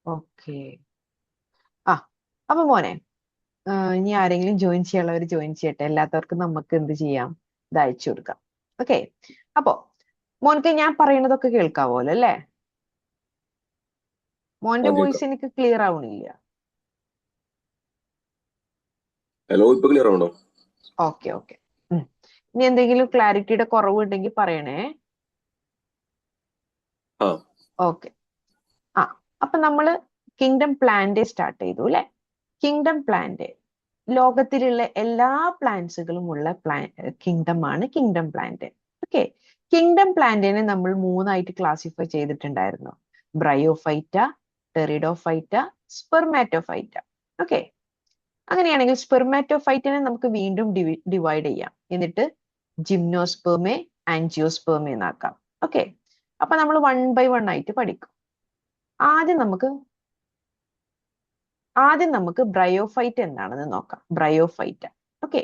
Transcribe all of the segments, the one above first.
Okay. ആ അപ്പൊ മോനെ, ഇനി ആരെങ്കിലും ജോയിൻ ചെയ്യാനുള്ളവർ ജോയിൻ ചെയ്യട്ടെ. അല്ലാത്തവർക്ക് നമുക്ക് എന്ത് ചെയ്യാം, ഇത് അയച്ചു കൊടുക്കാം. ഓക്കെ. അപ്പോ മോൻക്ക് ഞാൻ പറയുന്നതൊക്കെ കേൾക്കാവോല്ലോ അല്ലേ? മോന്റെ വോയിസ് കേൾക്കാം. എനിക്ക് ക്ലിയർ ആവണില്ല. ഹലോ, ഇപ്പൊ ക്ലിയർ ആണോ? Okay okay. ഇനി എന്തെങ്കിലും ക്ലാരിറ്റിയുടെ കുറവുണ്ടെങ്കിൽ പറയണേ. ആ ഓക്കെ. ആ അപ്പൊ നമ്മള് കിങ്ഡം പ്ലാന്റ് സ്റ്റാർട്ട് ചെയ്തു അല്ലെ? കിങ്ഡം പ്ലാന്റ് ലോകത്തിലുള്ള എല്ലാ പ്ലാന്റ്സുകളും ഉള്ള കിങ്ഡം ആണ് കിങ്ഡം പ്ലാന്റ്. ഓക്കെ. കിങ്ഡം പ്ലാന്റിനെ നമ്മൾ മൂന്നായിട്ട് ക്ലാസിഫൈ ചെയ്തിട്ടുണ്ടായിരുന്നു: ബ്രയോഫൈറ്റ, ടെറിഡോഫൈറ്റ, സ്പെർമാറ്റോഫൈറ്റ. ഓക്കെ. അങ്ങനെയാണെങ്കിൽ സ്പെർമാറ്റോഫൈറ്റിനെ നമുക്ക് വീണ്ടും ഡിവൈഡ് ചെയ്യാം. എന്നിട്ട് ജിംനോസ്പെർമെ, ആൻജിയോസ്പെർമെ എന്നാക്കാം. ഓക്കെ. അപ്പൊ നമ്മൾ 1 by 1 ആയിട്ട് പഠിക്കും. ആദ്യം നമുക്ക് ബ്രയോഫൈറ്റ് എന്താണെന്ന് നോക്കാം. ബ്രയോഫൈറ്റ. ഓക്കെ.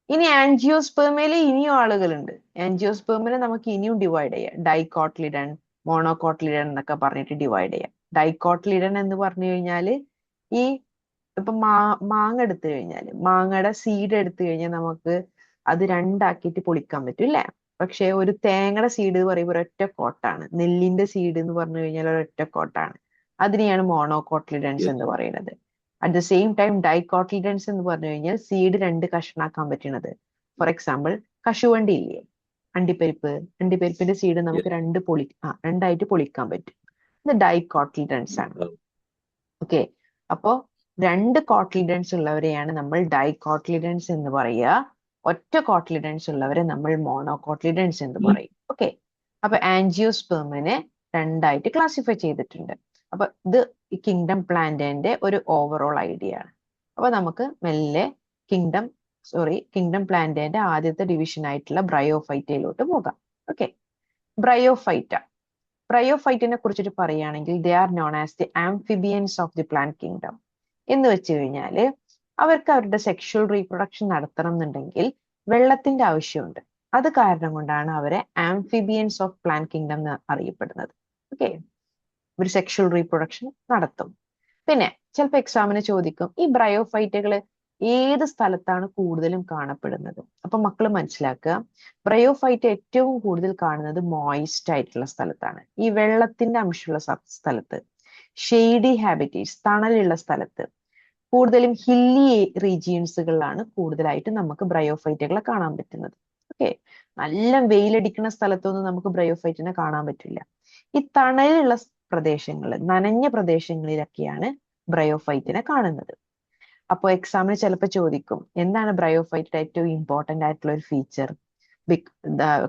ഇനി ആൻജിയോസ്പെർമയില് ഇനിയും ആളുകളുണ്ട്. ആൻജിയോസ്പെർമിനെ നമുക്ക് ഇനിയും ഡിവൈഡ് ചെയ്യാം. ഡൈകോട്ലിഡൻ, മോണോകോട്ലിഡൻ എന്നൊക്കെ പറഞ്ഞിട്ട് ഡിവൈഡ് ചെയ്യാം. ഡൈകോട്ലിഡൻ എന്ന് പറഞ്ഞു കഴിഞ്ഞാൽ ഈ ഇപ്പൊ മാങ്ങ എടുത്തു കഴിഞ്ഞാൽ, മാങ്ങയുടെ സീഡ് എടുത്തു കഴിഞ്ഞാൽ നമുക്ക് അത് രണ്ടാക്കിയിട്ട് പൊളിക്കാൻ പറ്റും അല്ലേ? പക്ഷെ ഒരു തേങ്ങയുടെ സീഡ് എന്ന് പറയുമ്പോൾ ഒരൊറ്റ കോട്ടാണ്. നെല്ലിന്റെ സീഡ് എന്ന് പറഞ്ഞു കഴിഞ്ഞാൽ ഒരൊറ്റ കോട്ടാണ്. അതിനെയാണ് മോണോകോട്ലിഡൻസ് എന്ന് പറയുന്നത്. അറ്റ് ദ സെയിം ടൈം ഡൈകോട്ലിഡൻസ് എന്ന് പറഞ്ഞു കഴിഞ്ഞാൽ സീഡ് രണ്ട് കഷ്ണാക്കാൻ പറ്റുന്നത്. ഫോർ എക്സാമ്പിൾ, കശുവണ്ടി ഇല്ലേ, അണ്ടിപ്പരിപ്പിന്റെ സീഡ് നമുക്ക് രണ്ടായിട്ട് പൊളിക്കാൻ പറ്റും. ഇത് ഡൈകോട്ലിഡൻസ് ആണ്. ഓക്കെ. അപ്പോ രണ്ട് കോട്ലിഡൻസ് ഉള്ളവരെയാണ് നമ്മൾ ഡൈകോട്ലിഡൻസ് എന്ന് പറയുക. ഒറ്റ കോട്ലിഡൻസ് ഉള്ളവരെ നമ്മൾ മോണോകോട്ലിഡൻസ് എന്ന് പറയും. ഓക്കെ. അപ്പൊ ആൻജിയോസ്പെർമിനെ രണ്ടായിട്ട് ക്ലാസിഫൈ ചെയ്തിട്ടുണ്ട്. അപ്പൊ ഇത് ഈ കിങ്ഡം പ്ലാന്റിന്റെ ഒരു ഓവറോൾ ഐഡിയ ആണ്. അപ്പൊ നമുക്ക് മെല്ലെ കിങ്ഡം പ്ലാന്റിന്റെ ആദ്യത്തെ ഡിവിഷൻ ആയിട്ടുള്ള ബ്രയോഫൈറ്റയിലോട്ട് പോകാം. ഓക്കെ. ബ്രയോഫൈറ്റ. ബ്രയോഫൈറ്റിനെ കുറിച്ചിട്ട് പറയുകയാണെങ്കിൽ they are known as the amphibians of the plant kingdom. എന്ന് വെച്ച് കഴിഞ്ഞാല് അവർക്ക് അവരുടെ സെക്ഷൽ റീപ്രൊഡക്ഷൻ നടത്തണം എന്നുണ്ടെങ്കിൽ വെള്ളത്തിന്റെ ആവശ്യമുണ്ട്. അത് കാരണം കൊണ്ടാണ് അവരെ ആംഫിബിയൻസ് ഓഫ് പ്ലാന്റ് കിങ്ഡം എന്ന് അറിയപ്പെടുന്നത്. ഓക്കെ. ഒരു സെക്ഷൽ റീപ്രൊഡക്ഷൻ നടത്തും. പിന്നെ ചിലപ്പോൾ എക്സാമിന് ചോദിക്കും, ഈ ബ്രയോഫൈറ്റുകൾ ഏത് സ്ഥലത്താണ് കൂടുതലും കാണപ്പെടുന്നത്? അപ്പൊ മക്കൾ മനസ്സിലാക്കുക, ബ്രയോഫൈറ്റ് ഏറ്റവും കൂടുതൽ കാണുന്നത് മോയിസ്റ്റ് ആയിട്ടുള്ള സ്ഥലത്താണ്. ഈ വെള്ളത്തിന്റെ അംശമുള്ള സ്ഥലത്ത്, ഷെയ്ഡി ഹാബിറ്റേറ്റ്സ്, തണലുള്ള സ്ഥലത്ത്, കൂടുതലും ഹില്ലി റീജിയൻസുകളിലാണ് കൂടുതലായിട്ട് നമുക്ക് ബ്രയോഫൈറ്റുകളെ കാണാൻ പറ്റുന്നത്. ഓക്കെ. നല്ല വെയിലടിക്കുന്ന സ്ഥലത്തൊന്നും നമുക്ക് ബ്രയോഫൈറ്റിനെ കാണാൻ പറ്റില്ല. ഈ തണലുള്ള പ്രദേശങ്ങൾ, നനഞ്ഞ പ്രദേശങ്ങളിലൊക്കെയാണ് ബ്രയോഫൈറ്റിനെ കാണുന്നത്. അപ്പോൾ എക്സാമിന് ചിലപ്പോൾ ചോദിക്കും, എന്താണ് ബ്രയോഫൈറ്റിന്റെ ഏറ്റവും ഇമ്പോർട്ടന്റ് ആയിട്ടുള്ള ഒരു ഫീച്ചർ?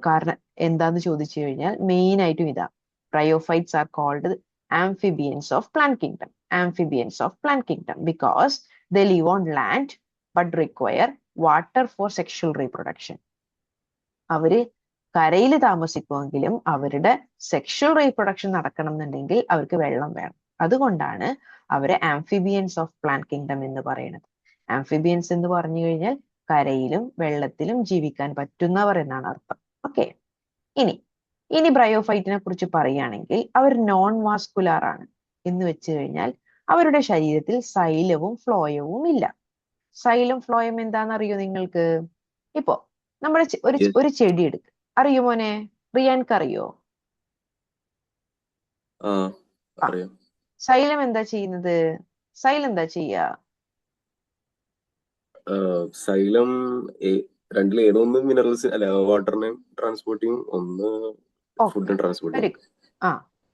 കാരണം എന്താന്ന് ചോദിച്ചു കഴിഞ്ഞാൽ മെയിൻ ആയിട്ടും ഇതാ: bryophytes are called amphibians of plant kingdom. Amphibians of plant kingdom because they live on land but require water for sexual reproduction. അവര് കരയിൽ താമസിക്കുമെങ്കിലും അവരുടെ സെക്ഷൽ റീപ്രൊഡക്ഷൻ നടക്കണം എന്നുണ്ടെങ്കിൽ അവർക്ക് വെള്ളം വേണം. അതുകൊണ്ടാണ് അവരെ ആംഫിബിയൻസ് ഓഫ് പ്ലാന്റ് കിങ്ഡം എന്ന് പറയുന്നത്. ആംഫിബിയൻസ് എന്ന് പറഞ്ഞു കഴിഞ്ഞാൽ കരയിലും വെള്ളത്തിലും ജീവിക്കാൻ പറ്റുന്നവർ എന്നാണ് അർത്ഥം. ഓക്കെ. ഇനി ബ്രയോഫൈറ്റിനെ കുറിച്ച് പറയുകയാണെങ്കിൽ അവർ നോൺ വാസ്കുലാർ ആണ്. എന്ന് വെച്ച് കഴിഞ്ഞാൽ അവരുടെ ശരീരത്തിൽ സൈലവും ഫ്ലോയവും ഇല്ല. സൈലം ഫ്ലോയം എന്താണെന്നറിയോ നിങ്ങൾക്ക്? ഇപ്പോ നമ്മുടെ ഒരു ചെടി എടുക്കുക. അറിയോ മോനെ? റിയാൻക്ക് അറിയോ? സൈലം എന്താ ചെയ്യുന്നത്? സൈലം എന്താ ചെയ്യുക? സൈലം രണ്ടിൽ ഏതൊന്ന് മിനറൽസ് അല്ല വാട്ടറിനെ ട്രാൻസ്പോർട്ട് ചെയ്യും, ഒന്ന് ഫുഡ് ട്രാൻസ്പോർട്ട് ചെയ്യും.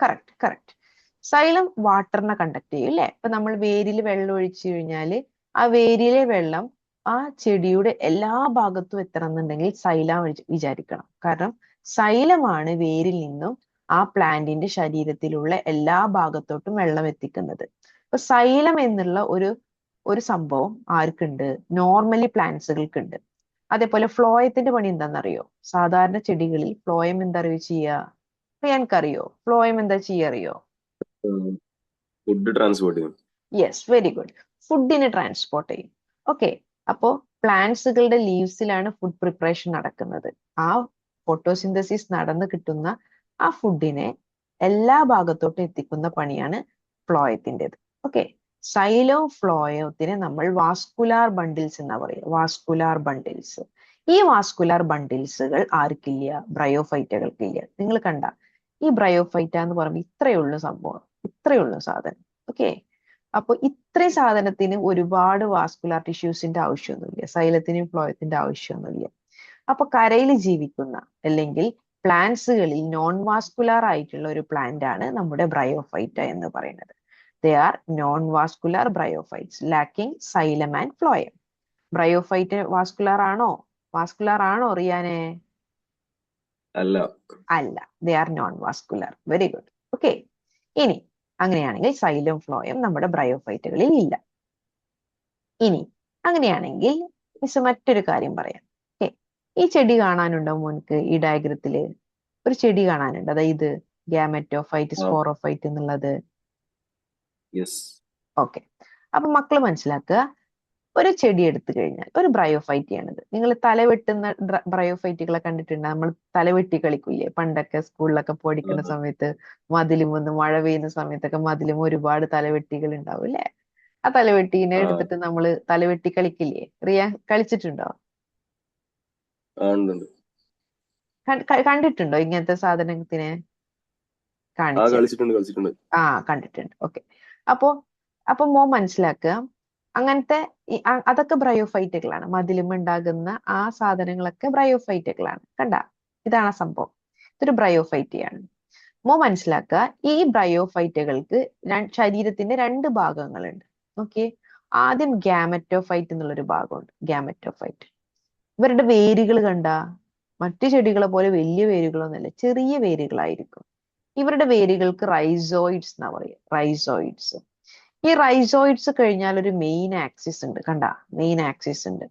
കറക്റ്റ്. സൈലം വാട്ടറിനെ കണ്ടക്ട് ചെയ്യും അല്ലെ? ഇപ്പൊ നമ്മൾ വേരിൽ വെള്ളം ഒഴിച്ചു കഴിഞ്ഞാല് ആ വേരിലെ വെള്ളം ആ ചെടിയുടെ എല്ലാ ഭാഗത്തും എത്തണം എന്നുണ്ടെങ്കിൽ സൈലം വിചാരിക്കണം. കാരണം സൈലമാണ് വേരിൽ നിന്നും ആ പ്ലാന്റിന്റെ ശരീരത്തിലുള്ള എല്ലാ ഭാഗത്തോട്ടും വെള്ളം എത്തിക്കുന്നത്. അപ്പൊ സൈലം എന്നുള്ള ഒരു സംഭവം ആർക്കുണ്ട്? നോർമലി പ്ലാന്റ്സുകൾക്കുണ്ട്. അതേപോലെ ഫ്ലോയത്തിന്റെ പണി എന്താണെന്നറിയോ? സാധാരണ ചെടികളിൽ ഫ്ലോയം എന്താ ചെയ്യുക? എനിക്കറിയോ ഫ്ലോയം എന്താ അറിയോ? ഫുഡ് ട്രാൻസ്പോർട്ട് ചെയ്യും. Yes, very good. ഫുഡിനെ ട്രാൻസ്പോർട്ട് ചെയ്യും. ഓക്കെ. അപ്പോ പ്ലാന്റ്സുകളുടെ ലീവ്സിലാണ് ഫുഡ് പ്രിപ്പറേഷൻ നടക്കുന്നത്. ആ ഫോട്ടോസിന്തസിസ് നടന്നു കിട്ടുന്ന ആ ഫുഡിനെ എല്ലാ ഭാഗത്തോട്ടും എത്തിക്കുന്ന പണിയാണ് ഫ്ലോയത്തിൻ്റെത്. ഓക്കെ, സൈലോം ഫ്ലോയത്തിനെ നമ്മൾ വാസ്കുലാർ ബണ്ടിൽസ് എന്നാ പറയുക, വാസ്കുലാർ ബണ്ടിൽസ്. ഈ വാസ്കുലാർ ബണ്ടിൽസുകൾ ആർക്കില്ല? ബ്രയോഫൈറ്റകൾക്കില്ല. നിങ്ങൾ കണ്ട ഈ ബ്രയോഫൈറ്റ എന്ന് പറയുമ്പോൾ ഇത്രയുള്ള സംഭവം, ഇത്രയുള്ള സാധനം. ഓക്കെ, അപ്പൊ ഇത്രയും സാധനത്തിന് ഒരുപാട് വാസ്കുലാർ ടിഷ്യൂസിന്റെ ആവശ്യമൊന്നുമില്ല, സൈലത്തിനും ഫ്ലോയത്തിന്റെ ആവശ്യമൊന്നുമില്ല. അപ്പൊ കരയിൽ ജീവിക്കുന്ന അല്ലെങ്കിൽ പ്ലാന്റ്സുകളിൽ നോൺ വാസ്കുലാർ ആയിട്ടുള്ള ഒരു പ്ലാന്റ് ആണ് നമ്മുടെ ബ്രയോഫൈറ്റ എന്ന് പറയുന്നത്. They are non vascular bryophytes lacking xylem and phloem. Bryophyte vascular ആണോ? വാസ്കുലാർ ആണോ റിയാനെ? അല്ല. അല്ല, they are non vascular. Very good. Okay, ഇനി അങ്ങനെയാണെങ്കിൽ സൈലം ഫ്ലോയം നമ്മുടെ ബ്രയോഫൈറ്റുകളിൽ ഇല്ല. ഇനി അങ്ങനെയാണെങ്കിൽ മിസ് മറ്റൊരു കാര്യം പറയാം. ഓക്കെ, ഈ ചെടി കാണാനുണ്ടോ മോൻക്ക്? ഈ ഡയഗ്രത്തില് ഒരു ചെടി കാണാനുണ്ട്, അതായത് ഗ്യാമറ്റോഫൈറ്റ്, സ്പോറോഫൈറ്റ് എന്നുള്ളത്. യെസ്. ഓക്കെ, അപ്പൊ മക്കള് മനസ്സിലാക്കുക, ഒരു ചെടി എടുത്തു കഴിഞ്ഞാൽ ഒരു ബ്രയോഫൈറ്റ് ആണിത്. നിങ്ങൾ തലവെട്ടുന്ന ബ്രയോഫൈറ്റുകളെ കണ്ടിട്ടുണ്ട്? നമ്മൾ തലവെട്ടി കളിക്കൂലേ പണ്ടൊക്കെ സ്കൂളിലൊക്കെ പഠിക്കുന്ന സമയത്ത്? മതിലും വന്ന് മഴ പെയ്യുന്ന സമയത്തൊക്കെ മതിലും ഒരുപാട് തലവെട്ടികൾ ഉണ്ടാവും അല്ലെ? ആ തലവെട്ടീനെ എടുത്തിട്ട് നമ്മൾ തലവെട്ടി കളിക്കില്ലേ? റിയ കളിച്ചിട്ടുണ്ടോ? കണ്ടിട്ടുണ്ടോ ഇങ്ങനത്തെ സാധനത്തിനെ? കളിച്ചിട്ടുണ്ട്. കണ്ടിട്ടുണ്ട്. ഓക്കെ, അപ്പൊ മോൻ മനസ്സിലാക്കുക, അങ്ങനത്തെ അതൊക്കെ ബ്രയോഫൈറ്റുകളാണ്. മതിലും ഉണ്ടാകുന്ന ആ സാധനങ്ങളൊക്കെ ബ്രയോഫൈറ്റുകളാണ്. കണ്ട, ഇതാണ് സംഭവം. ഇതൊരു ബ്രയോഫൈറ്റിയാണ്. മോൻ മനസ്സിലാക്കുക, ഈ ബ്രയോഫൈറ്റുകൾക്ക് ശരീരത്തിന്റെ 2 ഭാഗങ്ങളുണ്ട്. ഓക്കെ, ആദ്യം ഗ്യാമറ്റോഫൈറ്റ് എന്നുള്ളൊരു ഭാഗമുണ്ട്. ഗ്യാമറ്റോഫൈറ്റ്, ഇവരുടെ വേരുകൾ കണ്ട മറ്റു ചെടികളെ പോലെ വലിയ വേരുകളൊന്നുമല്ല, ചെറിയ വേരുകളായിരിക്കും. ഇവരുടെ വേരുകൾക്ക് റൈസോയിഡ്സ് എന്നാ പറയുക, റൈസോയിഡ്സ്. ഈ റൈസോയിഡ്സ് കഴിഞ്ഞാൽ ഒരു മെയിൻ ആക്സിസ് ഉണ്ട്. കണ്ട, മെയിൻ ആക്സിസ് ഉണ്ട്.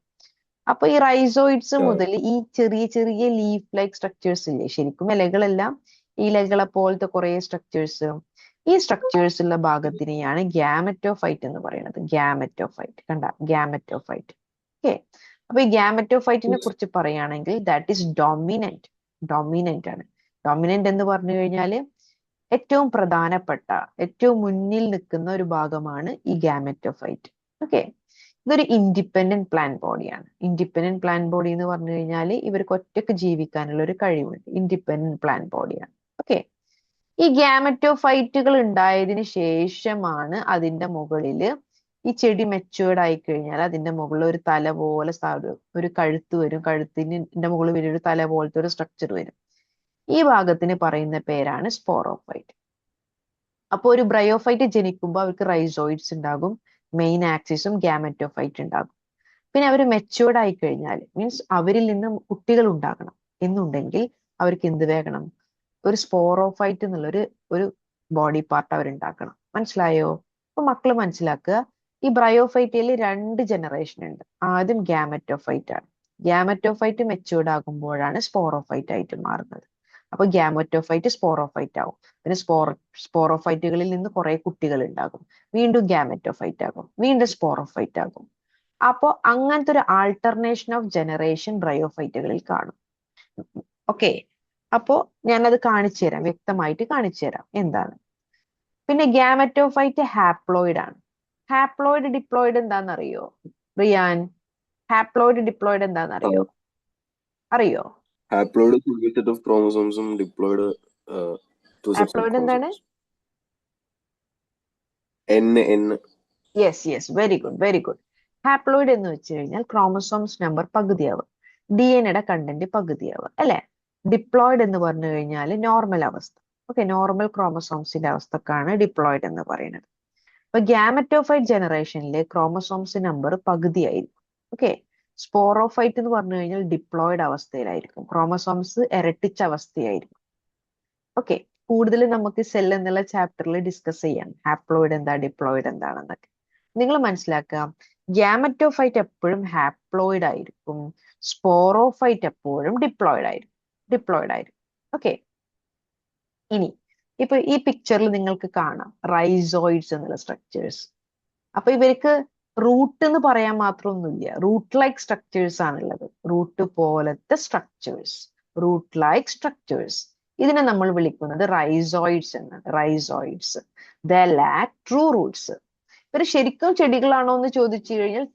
അപ്പൊ ഈ റൈസോയിഡ്സ് മുതൽ ഈ ചെറിയ ചെറിയ ലീഫ് ലൈക്ക് സ്ട്രക്ചേഴ്സ് ഇല്ലേ, ശരിക്കും ഇലകളെല്ലാം ഇലകളെ പോലത്തെ കുറെ സ്ട്രക്ചേഴ്സ്, ഈ സ്ട്രക്ചേഴ്സ് ഉള്ള ഭാഗത്തിനെയാണ് ഗ്യാമറ്റോഫൈറ്റ് എന്ന് പറയുന്നത്. ഗ്യാമറ്റോഫൈറ്റ്, കണ്ട, ഗ്യാമറ്റോഫൈറ്റ്. ഓക്കെ, അപ്പൊ ഈ ഗ്യാമറ്റോഫൈറ്റിനെ കുറിച്ച് പറയുകയാണെങ്കിൽ ദാറ്റ് ഈസ് ഡോമിനന്റ്. ഡോമിനന്റ് ആണ്. ഡോമിനന്റ് എന്ന് പറഞ്ഞു കഴിഞ്ഞാൽ ഏറ്റവും പ്രധാനപ്പെട്ട, ഏറ്റവും മുന്നിൽ നിൽക്കുന്ന ഒരു ഭാഗമാണ് ഈ ഗ്യാമറ്റോഫൈറ്റ്. ഓക്കെ, ഇതൊരു ഇൻഡിപെൻഡന്റ് പ്ലാന്റ് ബോഡിയാണ്. ഇൻഡിപെൻഡന്റ് പ്ലാന്റ് ബോഡി എന്ന് പറഞ്ഞു കഴിഞ്ഞാൽ ഇവർക്ക് ഒറ്റയ്ക്ക് ജീവിക്കാനുള്ള ഒരു കഴിവുണ്ട്. ഇൻഡിപെൻഡന്റ് പ്ലാന്റ് ബോഡിയാണ്. ഓക്കെ, ഈ ഗ്യാമറ്റോഫൈറ്റുകൾ ഉണ്ടായതിനു ശേഷമാണ് അതിന്റെ മുകളിൽ ഈ ചെടി മെച്ചുവേർഡ് ആയി കഴിഞ്ഞാൽ അതിന്റെ മുകളിൽ ഒരു തല പോലെ ഒരു കഴുത്ത് വരും. കഴുത്തിന്റെ മുകളിൽ ഒരു തല പോലത്തെ ഒരു സ്ട്രക്ചർ വരും. ഈ ഭാഗത്തിന് പറയുന്ന പേരാണ് സ്പോറോഫൈറ്റ്. അപ്പൊ ഒരു ബ്രയോഫൈറ്റ് ജനിക്കുമ്പോൾ അവർക്ക് റൈസോയിഡ്സ് ഉണ്ടാകും, മെയിൻ ആക്സിസും ഗ്യാമറ്റോഫൈറ്റ് ഉണ്ടാകും. പിന്നെ അവർ മെച്ചുവേർഡ് ആയി കഴിഞ്ഞാൽ, മീൻസ് അവരിൽ നിന്ന് കുട്ടികൾ ഉണ്ടാകണം എന്നുണ്ടെങ്കിൽ അവർക്ക് എന്ത് വേണം? ഒരു സ്പോറോഫൈറ്റ് എന്നുള്ളൊരു ബോഡി പാർട്ട് അവരുണ്ടാക്കണം. മനസ്സിലായോ? അപ്പൊ മക്കള് മനസ്സിലാക്കുക, ഈ ബ്രയോഫൈറ്റിൽ 2 ജനറേഷൻ ഉണ്ട്. ആദ്യം ഗ്യാമറ്റോഫൈറ്റ് ആണ്. ഗ്യാമറ്റോഫൈറ്റ് മെച്ചുവേർഡ് ആകുമ്പോഴാണ് സ്പോറോഫൈറ്റ് ആയിട്ട് മാറുന്നത്. അപ്പൊ ഗ്യാമറ്റോഫൈറ്റ് സ്പോറോഫൈറ്റ് ആവും. പിന്നെ സ്പോറോഫൈറ്റുകളിൽ നിന്ന് കുറെ കുട്ടികൾ ഉണ്ടാകും, വീണ്ടും ഗ്യാമറ്റോഫൈറ്റ് ആകും, വീണ്ടും സ്പോറോഫൈറ്റ് ആകും. അപ്പോ അങ്ങനത്തെ ഒരു ആൾട്ടർനേഷൻ ഓഫ് ജനറേഷൻ ബ്രയോഫൈറ്റുകളിൽ കാണും. ഓക്കെ, അപ്പോ ഞാനത് കാണിച്ചു തരാം, വ്യക്തമായിട്ട് കാണിച്ചു തരാം എന്താണ്. പിന്നെ ഗ്യാമറ്റോഫൈറ്റ് ഹാപ്ലോയിഡ് ആണ്. ഹാപ്ലോയിഡ് ഡിപ്ലോയിഡ് എന്താണെന്നറിയോ റിയാൻ? ഹാപ്ലോയിഡ് ഡിപ്ലോയിഡ് എന്താണെന്നറിയോ? അറിയോ? ഹാപ്ലോയിഡ് സിംഗിൾ സെറ്റ് ഓഫ് ക്രോമസോംസും diploid two sets of haploid എന്താണ്? Yes, very good, very good. Haploid എന്ന് വെച്ച് കഴിഞ്ഞാൽ ക്രോമസോംസ് നമ്പർ പകുതിയാവുക, DNA കണ്ടന്റ് പകുതിയാവുക അല്ലെ? ഡിപ്ലോയിഡ് എന്ന് പറഞ്ഞു കഴിഞ്ഞാൽ നോർമൽ അവസ്ഥ. ഓക്കെ, നോർമൽ ക്രോമസോംസിന്റെ അവസ്ഥക്കാണ് ഡിപ്ലോയിഡ് എന്ന് പറയുന്നത്. അപ്പൊ ഗ്യാമറ്റോഫൈറ്റ് ജനറേഷനിലെ ക്രോമസോംസ് നമ്പർ പകുതിയായിരിക്കും. ഓക്കെ, സ്പോറോഫൈറ്റ് എന്ന് പറഞ്ഞു കഴിഞ്ഞാൽ ഡിപ്ലോയിഡ് അവസ്ഥയിലായിരിക്കും, ക്രോമസോംസ് ഇരട്ടിച്ച അവസ്ഥയായിരിക്കും. ഓക്കെ, കൂടുതൽ നമുക്ക് സെൽ എന്നുള്ള ചാപ്റ്ററിൽ ഡിസ്കസ് ചെയ്യാം, ഹാപ്ലോയിഡ് എന്താ ഡിപ്ലോയിഡ് എന്താണെന്നൊക്കെ. നിങ്ങൾ മനസ്സിലാക്കുക, ഗ്യാമറ്റോഫൈറ്റ് എപ്പോഴും ഹാപ്ലോയിഡ് ആയിരിക്കും, സ്പോറോഫൈറ്റ് എപ്പോഴും ഡിപ്ലോയിഡ് ആയിരിക്കും. ഓക്കെ, ഇനി ഇപ്പൊ ഈ പിക്ചറിൽ നിങ്ങൾക്ക് കാണാം റൈസോയിഡ്സ് എന്നുള്ള സ്ട്രക്ചേഴ്സ്. അപ്പൊ ഇവർക്ക് റൂട്ട് എന്ന് പറയാൻ മാത്രമൊന്നുമില്ല, റൂട്ട് ലൈക്ക് സ്ട്രക്ചേഴ്സ് ആണുള്ളത്. റൂട്ട് പോലത്തെ സ്ട്രക്ചേഴ്സ്, റൂട്ട് ലൈക്ക് സ്ട്രക്ചേഴ്സ്. ഇതിനെ നമ്മൾ വിളിക്കുന്നത് റൈസോയിഡ്സ് എന്നാണ്. Rhizoids. The lakh true Roots. ഇവർ ശരിക്കും ചെടികളാണോ എന്ന് ചോദിച്ചു കഴിഞ്ഞാൽ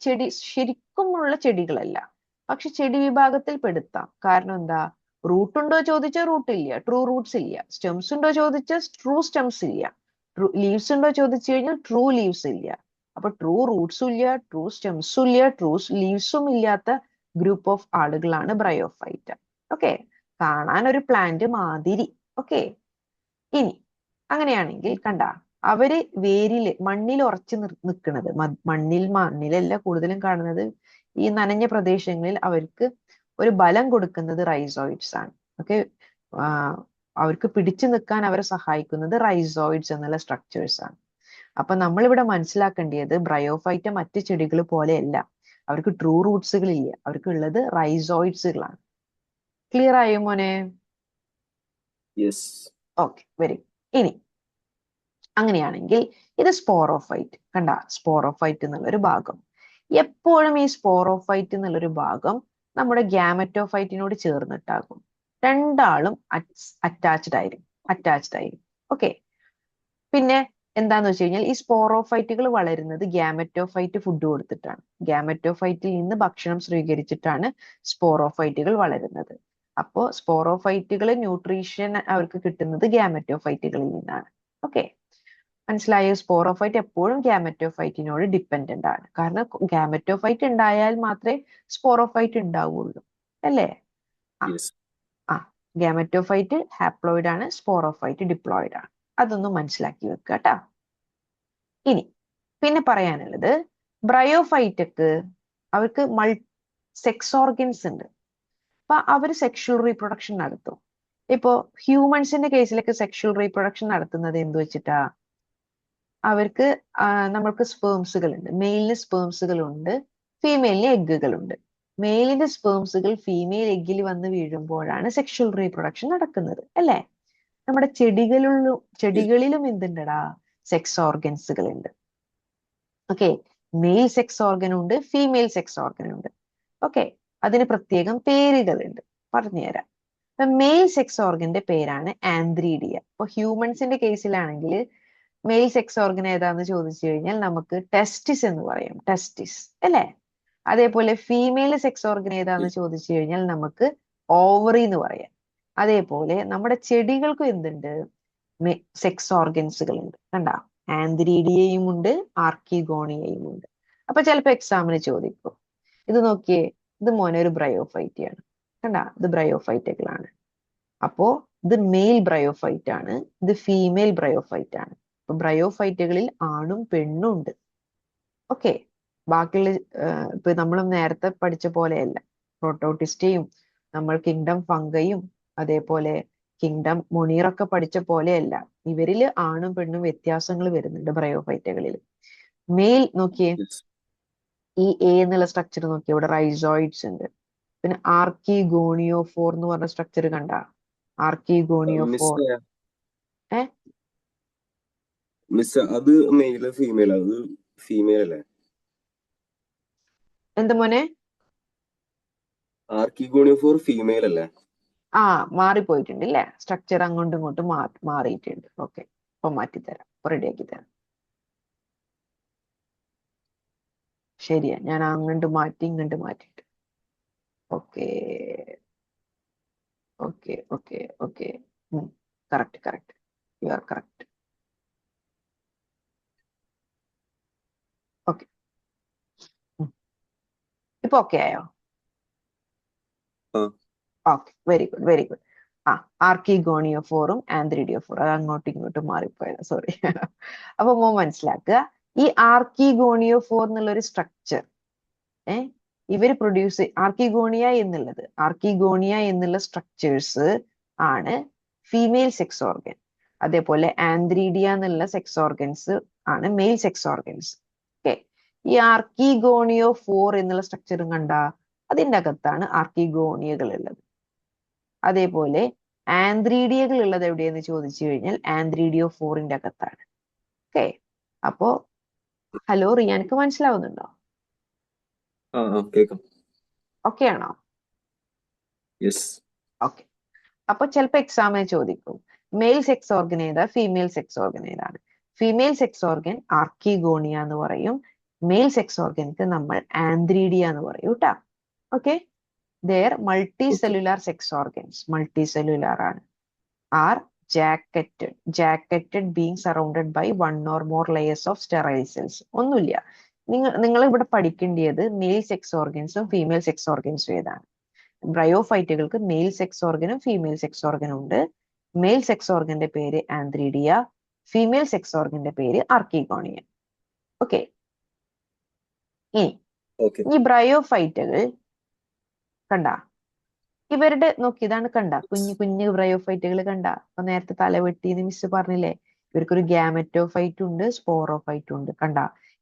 ശരിക്കുമുള്ള ചെടികളല്ല, പക്ഷെ ചെടി വിഭാഗത്തിൽ പെടുത്താം. കാരണം എന്താ? റൂട്ട് ഉണ്ടോ ചോദിച്ചാൽ റൂട്ട് ഇല്ല, ട്രൂ റൂട്ട്സ് ഇല്ല. സ്റ്റെംസ് ഉണ്ടോ ചോദിച്ചാൽ ട്രൂ സ്റ്റെംസ് ഇല്ല. ലീവ്സ് ഉണ്ടോ ചോദിച്ചു കഴിഞ്ഞാൽ ട്രൂ ലീവ്സ് ഇല്ല. അപ്പൊ ട്രൂ റൂട്ട്സും ഇല്ല, ട്രൂ സ്റ്റെംസും ഇല്ല, ട്രൂ ലീവ്സും ഇല്ലാത്ത ഗ്രൂപ്പ് ഓഫ് ആളുകളാണ് ബ്രയോഫൈറ്റ. ഓക്കെ, കാണാൻ ഒരു പ്ലാന്റ് മാതിരി. ഓക്കെ, ഇനി അങ്ങനെയാണെങ്കിൽ കണ്ട, അവര് വേരില് മണ്ണിൽ ഉറച്ചു നിൽക്കുന്നത്, മണ്ണിലല്ല കൂടുതലും കാണുന്നത്, ഈ നനഞ്ഞ പ്രദേശങ്ങളിൽ അവർക്ക് ഒരു ബലം കൊടുക്കുന്നത് റൈസോയിഡ്സ് ആണ്. ഓക്കെ, അവർക്ക് പിടിച്ചു നിൽക്കാൻ അവരെ സഹായിക്കുന്നത് റൈസോയിഡ്സ് എന്നുള്ള സ്ട്രക്ചേഴ്സ് ആണ്. അപ്പൊ നമ്മളിവിടെ മനസ്സിലാക്കേണ്ടത് ബ്രയോഫൈറ്റ മറ്റ് ചെടികൾ പോലെയല്ല, അവർക്ക് ട്രൂ റൂട്ട്സുകൾ ഇല്ല, അവർക്ക് ഉള്ളത് റൈസോയിഡ്സുകളാണ്. ക്ലിയർ ആയോ മോനെ? Okay, very. ഇനി അങ്ങനെയാണെങ്കിൽ ഇത് സ്പോറോഫൈറ്റ്. കണ്ട, സ്പോറോഫൈറ്റ് എന്നുള്ളൊരു ഭാഗം. എപ്പോഴും ഈ സ്പോറോഫൈറ്റ് എന്നുള്ളൊരു ഭാഗം നമ്മുടെ ഗ്യാമറ്റോഫൈറ്റിനോട് ചേർന്നിട്ടാകും. രണ്ടാളും അറ്റാച്ച്ഡ് ആയിരിക്കും. ഓക്കെ, പിന്നെ എന്താന്ന് വെച്ച് കഴിഞ്ഞാൽ ഈ സ്പോറോഫൈറ്റുകൾ വളരുന്നത് ഗ്യാമറ്റോഫൈറ്റ് ഫുഡ് കൊടുത്തിട്ടാണ്. ഗ്യാമറ്റോഫൈറ്റിൽ നിന്ന് ഭക്ഷണം സ്വീകരിച്ചിട്ടാണ് സ്പോറോഫൈറ്റുകൾ വളരുന്നത്. അപ്പോ സ്പോറോഫൈറ്റുകൾ ന്യൂട്രീഷൻ അവർക്ക് കിട്ടുന്നത് ഗ്യാമറ്റോഫൈറ്റുകളിൽ നിന്നാണ്. ഓക്കെ, മനസ്സിലായോ? സ്പോറോഫൈറ്റ് എപ്പോഴും ഗ്യാമറ്റോഫൈറ്റിനോട് ഡിപ്പെൻഡന്റ് ആണ്. കാരണം ഗ്യാമറ്റോഫൈറ്റ് ഉണ്ടായാൽ മാത്രമേ സ്പോറോഫൈറ്റ് ഉണ്ടാവുള്ളൂ, അല്ലേ? ഗ്യാമറ്റോഫൈറ്റ് ഹാപ്ലോയിഡ് ആണ്, സ്പോറോഫൈറ്റ് ഡിപ്ലോയിഡ് ആണ്. അതൊന്നും മനസ്സിലാക്കി വെക്കുക കേട്ടാ. ഇനി പിന്നെ പറയാനുള്ളത്, ബ്രയോഫൈറ്റക്ക് അവർക്ക് സെക്സ് ഓർഗൻസ് ഉണ്ട്. അപ്പൊ അവര് സെക്ഷുവൽ റീപ്രൊഡക്ഷൻ നടത്തും. ഇപ്പോ ഹ്യൂമൻസിന്റെ കേസിലൊക്കെ സെക്ഷുവൽ റീപ്രൊഡക്ഷൻ നടത്തുന്നത് എന്ത് വെച്ചിട്ടാ? അവർക്ക് നമ്മൾക്ക് സ്പേംസുകൾ ഉണ്ട്. മെയിലിന് സ്പേംസുകൾ ഉണ്ട്, ഫീമെയിലിന് എഗ്ഗുകളുണ്ട്. മെയിലിന്റെ സ്പേംസുകൾ ഫീമെയിൽ എഗ്ഗിൽ വന്ന് വീഴുമ്പോഴാണ് സെക്ഷുവൽ റീപ്രൊഡക്ഷൻ നടക്കുന്നത്, അല്ലേ? നമ്മുടെ ചെടികളിലും എന്തുണ്ടടാ? സെക്സ് ഓർഗൻസുകൾ ഉണ്ട്. ഓക്കെ, മെയിൽ സെക്സ് ഓർഗൻ ഉണ്ട്, ഫീമെയിൽ സെക്സ് ഓർഗൻ ഉണ്ട്. ഓക്കെ, അതിന് പ്രത്യേകം പേരുകളുണ്ട്, പറഞ്ഞുതരാം. മെയിൽ സെക്സ് ഓർഗന്റെ പേരാണ് ആന്ത്രീഡിയ. അപ്പൊ ഹ്യൂമൻസിന്റെ കേസിലാണെങ്കിൽ മെയിൽ സെക്സ് ഓർഗൻ ഏതാന്ന് ചോദിച്ചു കഴിഞ്ഞാൽ നമുക്ക് ടെസ്റ്റിസ് എന്ന് പറയും, ടെസ്റ്റിസ്, അല്ലേ? അതേപോലെ ഫീമെയിൽ സെക്സ് ഓർഗൻ ഏതാന്ന് ചോദിച്ചു കഴിഞ്ഞാൽ നമുക്ക് ഓവറി എന്ന് പറയാം. അതേപോലെ നമ്മുടെ ചെടികൾക്കും എന്തുണ്ട്? സെക്സ് ഓർഗൻസുകൾ ഉണ്ട്. കണ്ട, ആന്ത്രീഡിയയും ഉണ്ട്, ആർക്കിഗോണിയയും ഉണ്ട്. അപ്പൊ ചിലപ്പോ എക്സാമിന് ചോദിക്കും, ഇത് നോക്കിയേ, ഇത് മോനെ ഒരു ബ്രയോഫൈറ്റ് ആണ്. കണ്ട, ഇത് ബ്രയോഫൈറ്റുകളാണ്. അപ്പോ ഇത് മെയിൽ ബ്രയോഫൈറ്റ് ആണ്, ഇത് ഫീമെയിൽ ബ്രയോഫൈറ്റ് ആണ്. അപ്പൊ ബ്രയോഫൈറ്റുകളിൽ ആണും പെണ്ണും ഉണ്ട്. ഓക്കെ, ബാക്കിയുള്ള ഇപ്പൊ നമ്മൾ നേരത്തെ പഠിച്ച പോലെയല്ല. പ്രോട്ടോട്ടിസ്റ്റയും നമ്മൾ കിങ്ഡം ഫംഗയും അതേപോലെ കിങ്ഡം മൊണീറൊക്കെ പഠിച്ച പോലെയല്ല. ഇവരില് ആണും പെണ്ണും വ്യത്യാസങ്ങൾ വരുന്നുണ്ട് ബ്രയോഫൈറ്റുകളിൽ. മെയിൽ നോക്കിയേ, ഈ എ എന്നുള്ള സ്ട്രക്ചർ നോക്കിയേ, ഇവിടെ റൈസോയിഡ്സ് ഉണ്ട്. പിന്നെ ആർക്കിഗോണിയോഫോർ എന്ന് പറഞ്ഞ സ്ട്രക്ചർ കണ്ട, ആർക്കിഗോണിയോഫോർ. അത് മെയില് ഫീമെയിൽ, അത് ഫീമെയിൽ അല്ലേ? എന്താ മോനെ? ആർക്കിഗോണിയോഫോർ ഫീമെയിൽ അല്ലേ? മാറിപ്പോയിട്ടുണ്ട് അല്ലേ? സ്ട്രക്ചർ അങ്ങോട്ടും ഇങ്ങോട്ടും മാറിയിട്ടുണ്ട്. ഓക്കെ, അപ്പൊ മാറ്റിത്തരാം, റെഡിയാക്കി തരാം. ശരിയാ, ഞാൻ അങ്ങോട്ട് മാറ്റി ഇങ്ങോട്ട് മാറ്റിയിട്ട്. Okay okay okay okay, correct, you are correct. Okay, ഇപ്പൊ ഓക്കെ ആയോ? Okay, very good. ആർക്കിഗോണിയോഫോറും ആന്ത്രിഡിയോഫോറും അത് അങ്ങോട്ടും ഇങ്ങോട്ടും മാറിപ്പോയത്, സോറി. അപ്പൊ മോ മനസ്സിലാക്കുക, ഈ ആർക്കിഗോണിയോഫോർ എന്നുള്ളൊരു സ്ട്രക്ചർ ഇവര് ആർക്കിഗോണിയ എന്നുള്ള സ്ട്രക്ചേഴ്സ് ആണ് ഫീമെയിൽ സെക്സ് ഓർഗൻ. അതേപോലെ ആന്ത്രീഡിയ എന്നുള്ള സെക്സ് ഓർഗൻസ് ആണ് മെയിൽ സെക്സ് ഓർഗൻസ്. ഓക്കെ, ഈ ആർക്കിഗോണിയോഫോർ എന്നുള്ള സ്ട്രക്ചറും കണ്ട, അതിൻ്റെ അകത്താണ് ആർക്കിഗോണിയകൾ ഉള്ളത്. അതേപോലെ ആന്ത്രീഡിയകൾ ഉള്ളത് എവിടെയെന്ന് ചോദിച്ചു കഴിഞ്ഞാൽ ആന്ത്രീഡിയോഫോറിന്റെ അകത്താണ്. ഓക്കെ, അപ്പോ ഹലോ റിയാൻക്ക് മനസ്സിലാവുന്നുണ്ടോ? ഓക്കെ ആണോ? ഓക്കെ, അപ്പൊ ചിലപ്പോ എക്സാമിന് ചോദിക്കും മെയിൽ സെക്സ് ഓർഗൻ ഏതാ, ഫീമെയിൽ സെക്സ് ഓർഗൻ ഏതാണ്. ഫീമെയിൽ സെക്സ് ഓർഗൻ ആർക്കിഗോണിയ എന്ന് പറയും, മെയിൽ സെക്സ് ഓർഗൻക്ക് നമ്മൾ ആന്ത്രീഡിയ എന്ന് പറയും കേട്ടാ. Okay, their multicellular sex organs, multicellular ആണ്, are jacketed being surrounded by one or more layers of sterile cells. ഒന്നുമില്ല, നിങ്ങൾ ഇവിടെ പഠിക്കേണ്ടത് മെയിൽ സെക്സ് ഓർഗൻസും ഫീമെയിൽ സെക്സ് ഓർഗൻസും ഏതാണ്. ബ്രയോഫൈറ്റുകൾക്ക് മെയിൽ സെക്സ് ഓർഗനും ഫീമെയിൽ സെക്സ് ഓർഗനും ഉണ്ട്. മെയിൽ സെക്സ് ഓർഗന്റെ പേര് ആന്ത്രീഡിയ, ഫീമെയിൽ സെക്സ് ഓർഗന്റെ പേര് ആർക്കിഗോണിയ. ഓക്കെ, ഈ ബ്രയോഫൈറ്റുകൾ കണ്ട, ഇവരുടെ നോക്കി ഇതാണ് കണ്ട, കുഞ്ഞു കുഞ്ഞു ബ്രയോഫൈറ്റുകൾ കണ്ട. അപ്പൊ നേരത്തെ തലവെട്ടിന്ന് മിസ് പറഞ്ഞില്ലേ, ഇവർക്കൊരു ഗ്യാമറ്റോഫൈറ്റ് ഉണ്ട്, സ്പോറോഫൈറ്റ് ഉണ്ട്. കണ്ട,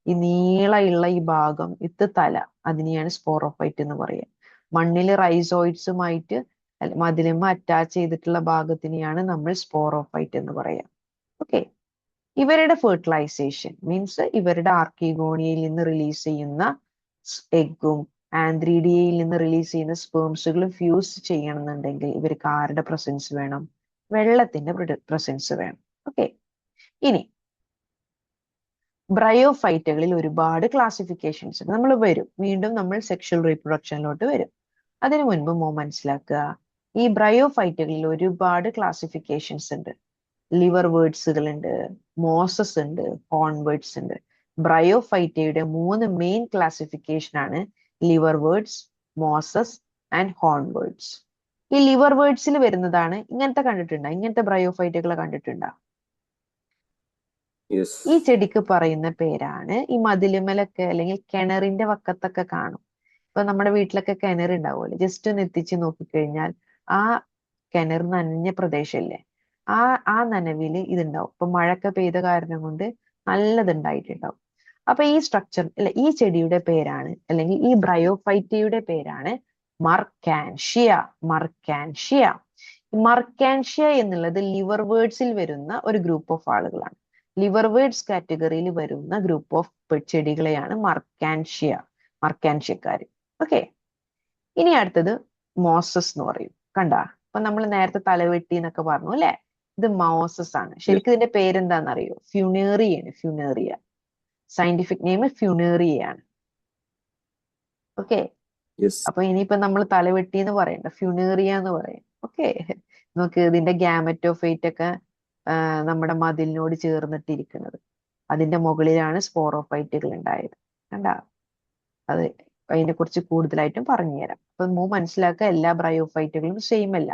ഈ നീളമുള്ള ഈ ഭാഗം, ഇത് തല, അതിനെയാണ് സ്പോറോഫൈറ്റ് എന്ന് പറയുക. മണ്ണിൽ റൈസോയിഡ്സുമായിട്ട് മതിലുമ്മ അറ്റാച്ച് ചെയ്തിട്ടുള്ള ഭാഗത്തിനെയാണ് നമ്മൾ സ്പോറോഫൈറ്റ് എന്ന് പറയാം. ഓക്കെ, ഇവരുടെ ഫെർട്ടിലൈസേഷൻ മീൻസ് ഇവരുടെ ആർക്കിഗോണിയയിൽ നിന്ന് റിലീസ് ചെയ്യുന്ന എഗ്ഗും ആന്ത്രീഡിയയിൽ നിന്ന് റിലീസ് ചെയ്യുന്ന സ്പേംസുകളും ഫ്യൂസ് ചെയ്യണമെന്നുണ്ടെങ്കിൽ ഇവർക്ക് ആരുടെ പ്രസൻസ് വേണം, വെള്ളത്തിന്റെ പ്രസൻസ് വേണം. ഓക്കെ, ഇനി ബ്രയോഫൈറ്റുകളിൽ ഒരുപാട് ക്ലാസിഫിക്കേഷൻസ് ഉണ്ട്. നമ്മൾ വരും, വീണ്ടും നമ്മൾ സെക്ഷൽ റീപ്രൊഡക്ഷനിലോട്ട് വരും. അതിനു മുൻപ് മനസ്സിലാക്കുക, ഈ ബ്രയോഫൈറ്റുകളിൽ ഒരുപാട് ക്ലാസിഫിക്കേഷൻസ് ഉണ്ട്. ലിവർ വേർഡ്സുകൾ ഉണ്ട്, മോസസ് ഉണ്ട്, ഹോൺവേർഡ്സ് ഉണ്ട്. ബ്രയോഫൈറ്റയുടെ 3 മെയിൻ ക്ലാസിഫിക്കേഷൻ ആണ് ലിവർ വേർഡ്സ്, മോസസ് ആൻഡ് ഹോൺവേർഡ്സ്. ഈ ലിവർ വേർഡ്സിൽ വരുന്നതാണ് ഇങ്ങനത്തെ, കണ്ടിട്ടുണ്ടോ? ഇങ്ങനത്തെ ബ്രയോഫൈറ്റുകളെ കണ്ടിട്ടുണ്ടോ? ഈ ചെടിക്ക് പറയുന്ന പേരാണ്, ഈ മതിലുമലൊക്കെ അല്ലെങ്കിൽ കിണറിന്റെ വക്കത്തൊക്കെ കാണും. ഇപ്പൊ നമ്മുടെ വീട്ടിലൊക്കെ കിണർ ഉണ്ടാവുമല്ലോ, ജസ്റ്റ് ഒന്ന് എത്തിച്ച് നോക്കിക്കഴിഞ്ഞാൽ ആ കിണർ നനഞ്ഞ പ്രദേശമല്ലേ, ആ നനവില് ഇതുണ്ടാവും. ഇപ്പൊ മഴയൊക്കെ പെയ്ത കാരണം കൊണ്ട് നല്ലതുണ്ടായിട്ടുണ്ടാവും. അപ്പൊ ഈ സ്ട്രക്ചർ അല്ലെ, ഈ ചെടിയുടെ പേരാണ്, അല്ലെങ്കിൽ ഈ ബ്രയോഫൈറ്റയുടെ പേരാണ് മർക്കാൻഷ്യ. മർക്കാൻഷ്യ മർക്കാൻഷ്യ എന്നുള്ളത് ലിവർ വേർഡ്സിൽ വരുന്ന ഒരു ഗ്രൂപ്പ് ഓഫ് ആളുകളാണ്. ലിവർ വേർഡ്സ് കാറ്റഗറിയിൽ വരുന്ന ഗ്രൂപ്പ് ഓഫ് ചെടികളെയാണ് മർക്കാൻഷ്യക്കാര്. ഓക്കെ, ഇനി അടുത്തത് മോസസ് എന്ന് പറയും. കണ്ട, അപ്പൊ നമ്മൾ നേരത്തെ തലവെട്ടി എന്നൊക്കെ പറഞ്ഞു അല്ലെ, ഇത് മോസസ് ആണ്. ശരിക്കും ഇതിന്റെ പേരെന്താണെന്നറിയോ? ഫ്യൂണേറിയാണ്, ഫ്യൂണേറിയ. സയന്റിഫിക് നെയിം ഫ്യൂണേറിയാണ്. ഓക്കെ, അപ്പൊ ഇനിയിപ്പോ നമ്മൾ തലവെട്ടി എന്ന് പറയണ്ട, ഫ്യൂണേറിയ എന്ന് പറയും. ഓക്കെ, നോക്ക്, ഇതിന്റെ ഗ്യാമറ്റോഫൈറ്റ് ഒക്കെ നമ്മുടെ മതിലിനോട് ചേർന്നിട്ടിരിക്കുന്നത്, അതിന്റെ മുകളിലാണ് സ്പോറോഫൈറ്റുകൾ ഉണ്ടായത്. കണ്ട, അത് അതിനെ കുറിച്ച് കൂടുതലായിട്ടും പറഞ്ഞുതരാം. അപ്പൊ മനസ്സിലാക്കുക, എല്ലാ ബ്രയോഫൈറ്റുകളും സെയിം അല്ല,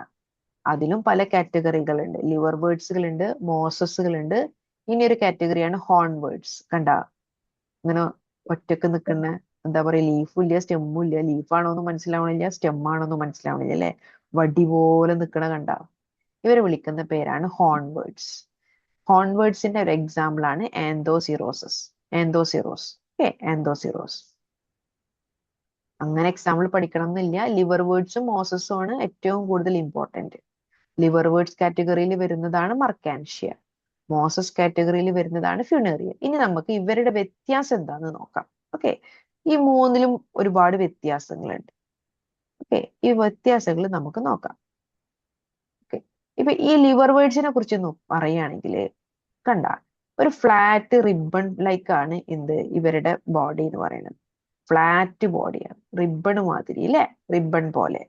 അതിലും പല കാറ്റഗറികളുണ്ട്. ലിവർ വേർഡ്സുകൾ ഉണ്ട്, മോസസുകൾ ഉണ്ട്, ഇനി ഒരു കാറ്റഗറിയാണ് ഹോൺ വേർഡ്സ്. കണ്ട, ഇങ്ങനെ ഒറ്റക്ക് നിൽക്കുന്ന, എന്താ പറയാ, ലീഫും ഇല്ല സ്റ്റെമ്മും ഇല്ല. ലീഫാണോന്ന് മനസ്സിലാവണില്ല, സ്റ്റെമ്മാണോന്ന് മനസ്സിലാവണില്ല അല്ലെ, വടി പോലെ നിൽക്കണ കണ്ട, ഇവരെ വിളിക്കുന്ന പേരാണ് ഹോൺ വേർഡ്സ്. ഹോൺ വേർഡ്സിന്റെ ഒരു എക്സാമ്പിൾ ആണ് ആന്തോസിറോസസ്, ആന്തോസിറോസ്. ഓക്കെ, ആന്തോസിറോസ്. അങ്ങനെ എക്സാമ്പിൾ പഠിക്കണം എന്നില്ല. ലിവർ വേർഡ്സും മോസസും ആണ് ഏറ്റവും കൂടുതൽ ഇമ്പോർട്ടന്റ്. ലിവർ വേർഡ്സ് കാറ്റഗറിയിൽ വരുന്നതാണ് മർക്കാൻഷ്യ, മോസസ് കാറ്റഗറിയിൽ വരുന്നതാണ് ഫ്യൂണേറിയ. ഇനി നമുക്ക് ഇവരുടെ വ്യത്യാസം എന്താന്ന് നോക്കാം. ഓക്കെ, ഈ മൂന്നിലും ഒരുപാട് വ്യത്യാസങ്ങളുണ്ട്. ഓക്കെ, ഈ വ്യത്യാസങ്ങൾ നമുക്ക് നോക്കാം. ഓക്കെ, ഇപ്പൊ ഈ ലിവർ വേർഡ്സിനെ കുറിച്ച് പറയുകയാണെങ്കിൽ കണ്ട, ഒരു ഫ്ലാറ്റ് റിബൺ ലൈക്ക് ആണ് എന്ത്, ഇവരുടെ ബോഡി എന്ന് പറയുന്നത്. ഫ്ലാറ്റ് ബോഡിയാണ്, റിബൺ മാതിരി അല്ലെ, റിബൺ പോലെ.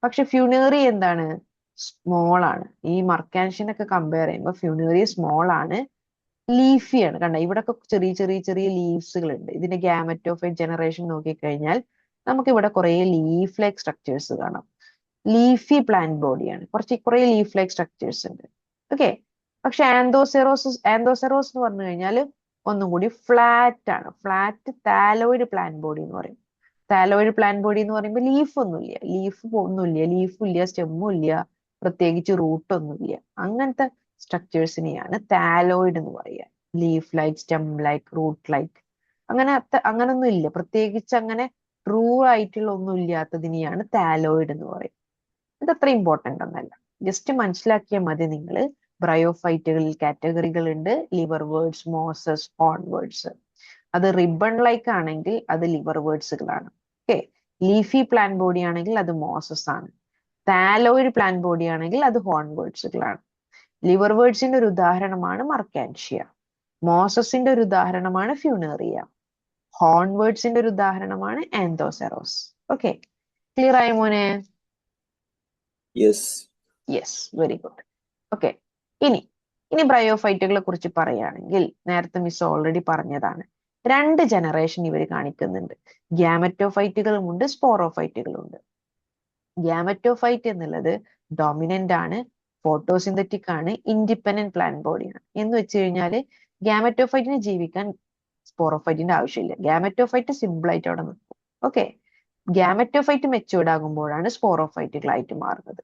പക്ഷെ ഫ്യൂണേറി എന്താണ്, സ്മോൾ ആണ്. ഈ മർക്കാൻഷ്യനൊക്കെ കമ്പയർ ചെയ്യുമ്പോൾ ഫ്യൂണേറി സ്മോൾ ആണ്, ലീഫി ആണ്. കണ്ട, ഇവിടെ ഒക്കെ ചെറിയ ചെറിയ ചെറിയ ലീവ്സുകൾ ഉണ്ട്. ഇതിന്റെ ഗ്യാമറ്റോഫൈറ്റ് ജനറേഷൻ നോക്കിക്കഴിഞ്ഞാൽ നമുക്ക് ഇവിടെ കുറെ ലീഫ് ലൈക്ക് സ്ട്രക്ചേഴ്സ് കാണാം. ലീഫി പ്ലാന്റ് ബോഡിയാണ്, കുറെ ലീഫ് ലൈക്ക് സ്ട്രക്ചേഴ്സ് ഉണ്ട്. ഓക്കെ, പക്ഷെ ആന്തോസെറോസ് എന്ന് പറഞ്ഞു കഴിഞ്ഞാൽ ഒന്നും കൂടി ഫ്ലാറ്റ് ആണ്. ഫ്ലാറ്റ് താലോയിഡ് പ്ലാന്റ് ബോഡി എന്ന് പറയും. താലോയിഡ് പ്ലാന്റ് ബോഡി എന്ന് പറയുമ്പോൾ ലീഫും ഇല്ല, സ്റ്റെമ്മും ഇല്ല, പ്രത്യേകിച്ച് റൂട്ടൊന്നുമില്ല. അങ്ങനത്തെ സ്ട്രക്ചേഴ്സിനെയാണ് താലോയിഡ് എന്ന് പറയുക. Leaf like, stem like, root like, അങ്ങനൊന്നും ഇല്ല, പ്രത്യേകിച്ച് അങ്ങനെ ട്രൂ ആയിട്ടുള്ള ഒന്നും ഇല്ലാത്തതിനെയാണ് താലോയിഡ് എന്ന് പറയുക. ഇതത്ര ഇമ്പോർട്ടന്റ് ഒന്നല്ല, ജസ്റ്റ് മനസ്സിലാക്കിയാൽ മതി നിങ്ങൾ. ബ്രയോഫൈറ്റുകളിൽ കാറ്റഗറികൾ ഉണ്ട്, liverworts, mosses, hornworts. അത് റിബൺ ലൈക്ക് ആണെങ്കിൽ അത് ലിവർ വേർഡ്സുകളാണ്. ഓക്കെ, ലീഫി പ്ലാന്റ് ബോഡി ആണെങ്കിൽ അത് മോസസ് ആണ്. താലോയിഡ് പ്ലാന്റ് ബോഡി ആണെങ്കിൽ അത് ഹോൺവേർഡ്സുകളാണ്. ലിവർ വേർഡ്സിന്റെ ഒരു ഉദാഹരണമാണ് മർക്കാൻഷ്യ. മോസസിന്റെ ഒരു ഉദാഹരണമാണ് ഫ്യൂണേറിയ. ഹോൺവേർഡ്സിന്റെ ഒരു ഉദാഹരണമാണ് ആന്തോസെറോസ്. ഓക്കെ, ക്ലിയർ ആയി മോനെ? Yes. Yes, very good. Okay, ഇനി ബ്രയോഫൈറ്റുകളെ കുറിച്ച് പറയുകയാണെങ്കിൽ നേരത്തെ മിസ് ഓൾറെഡി പറഞ്ഞതാണ്, 2 ജനറേഷൻ ഇവർ കാണിക്കുന്നുണ്ട്. ഗ്യാമറ്റോഫൈറ്റുകളും ഉണ്ട്, സ്പോറോഫൈറ്റുകളും ഉണ്ട്. ഗ്യാമറ്റോഫൈറ്റ് എന്നുള്ളത് ഡോമിനന്റ് ആണ്, ഫോട്ടോസിന്തറ്റിക് ആണ്, ഇൻഡിപെൻഡന്റ് പ്ലാന്റ് ബോഡിയാണ്. എന്ന് വെച്ച് കഴിഞ്ഞാല് ഗ്യാമറ്റോഫൈറ്റിന് ജീവിക്കാൻ സ്പോറോഫൈറ്റിന്റെ ആവശ്യമില്ല. ഗ്യാമറ്റോഫൈറ്റ് സിമ്പിൾ ആയിട്ട് അവിടെ നിൽക്കും. ഓക്കെ, ഗ്യാമറ്റോഫൈറ്റ് മെച്ചൂർഡ് ആകുമ്പോഴാണ് സ്പോറോഫൈറ്റുകളായിട്ട് മാറുന്നത്.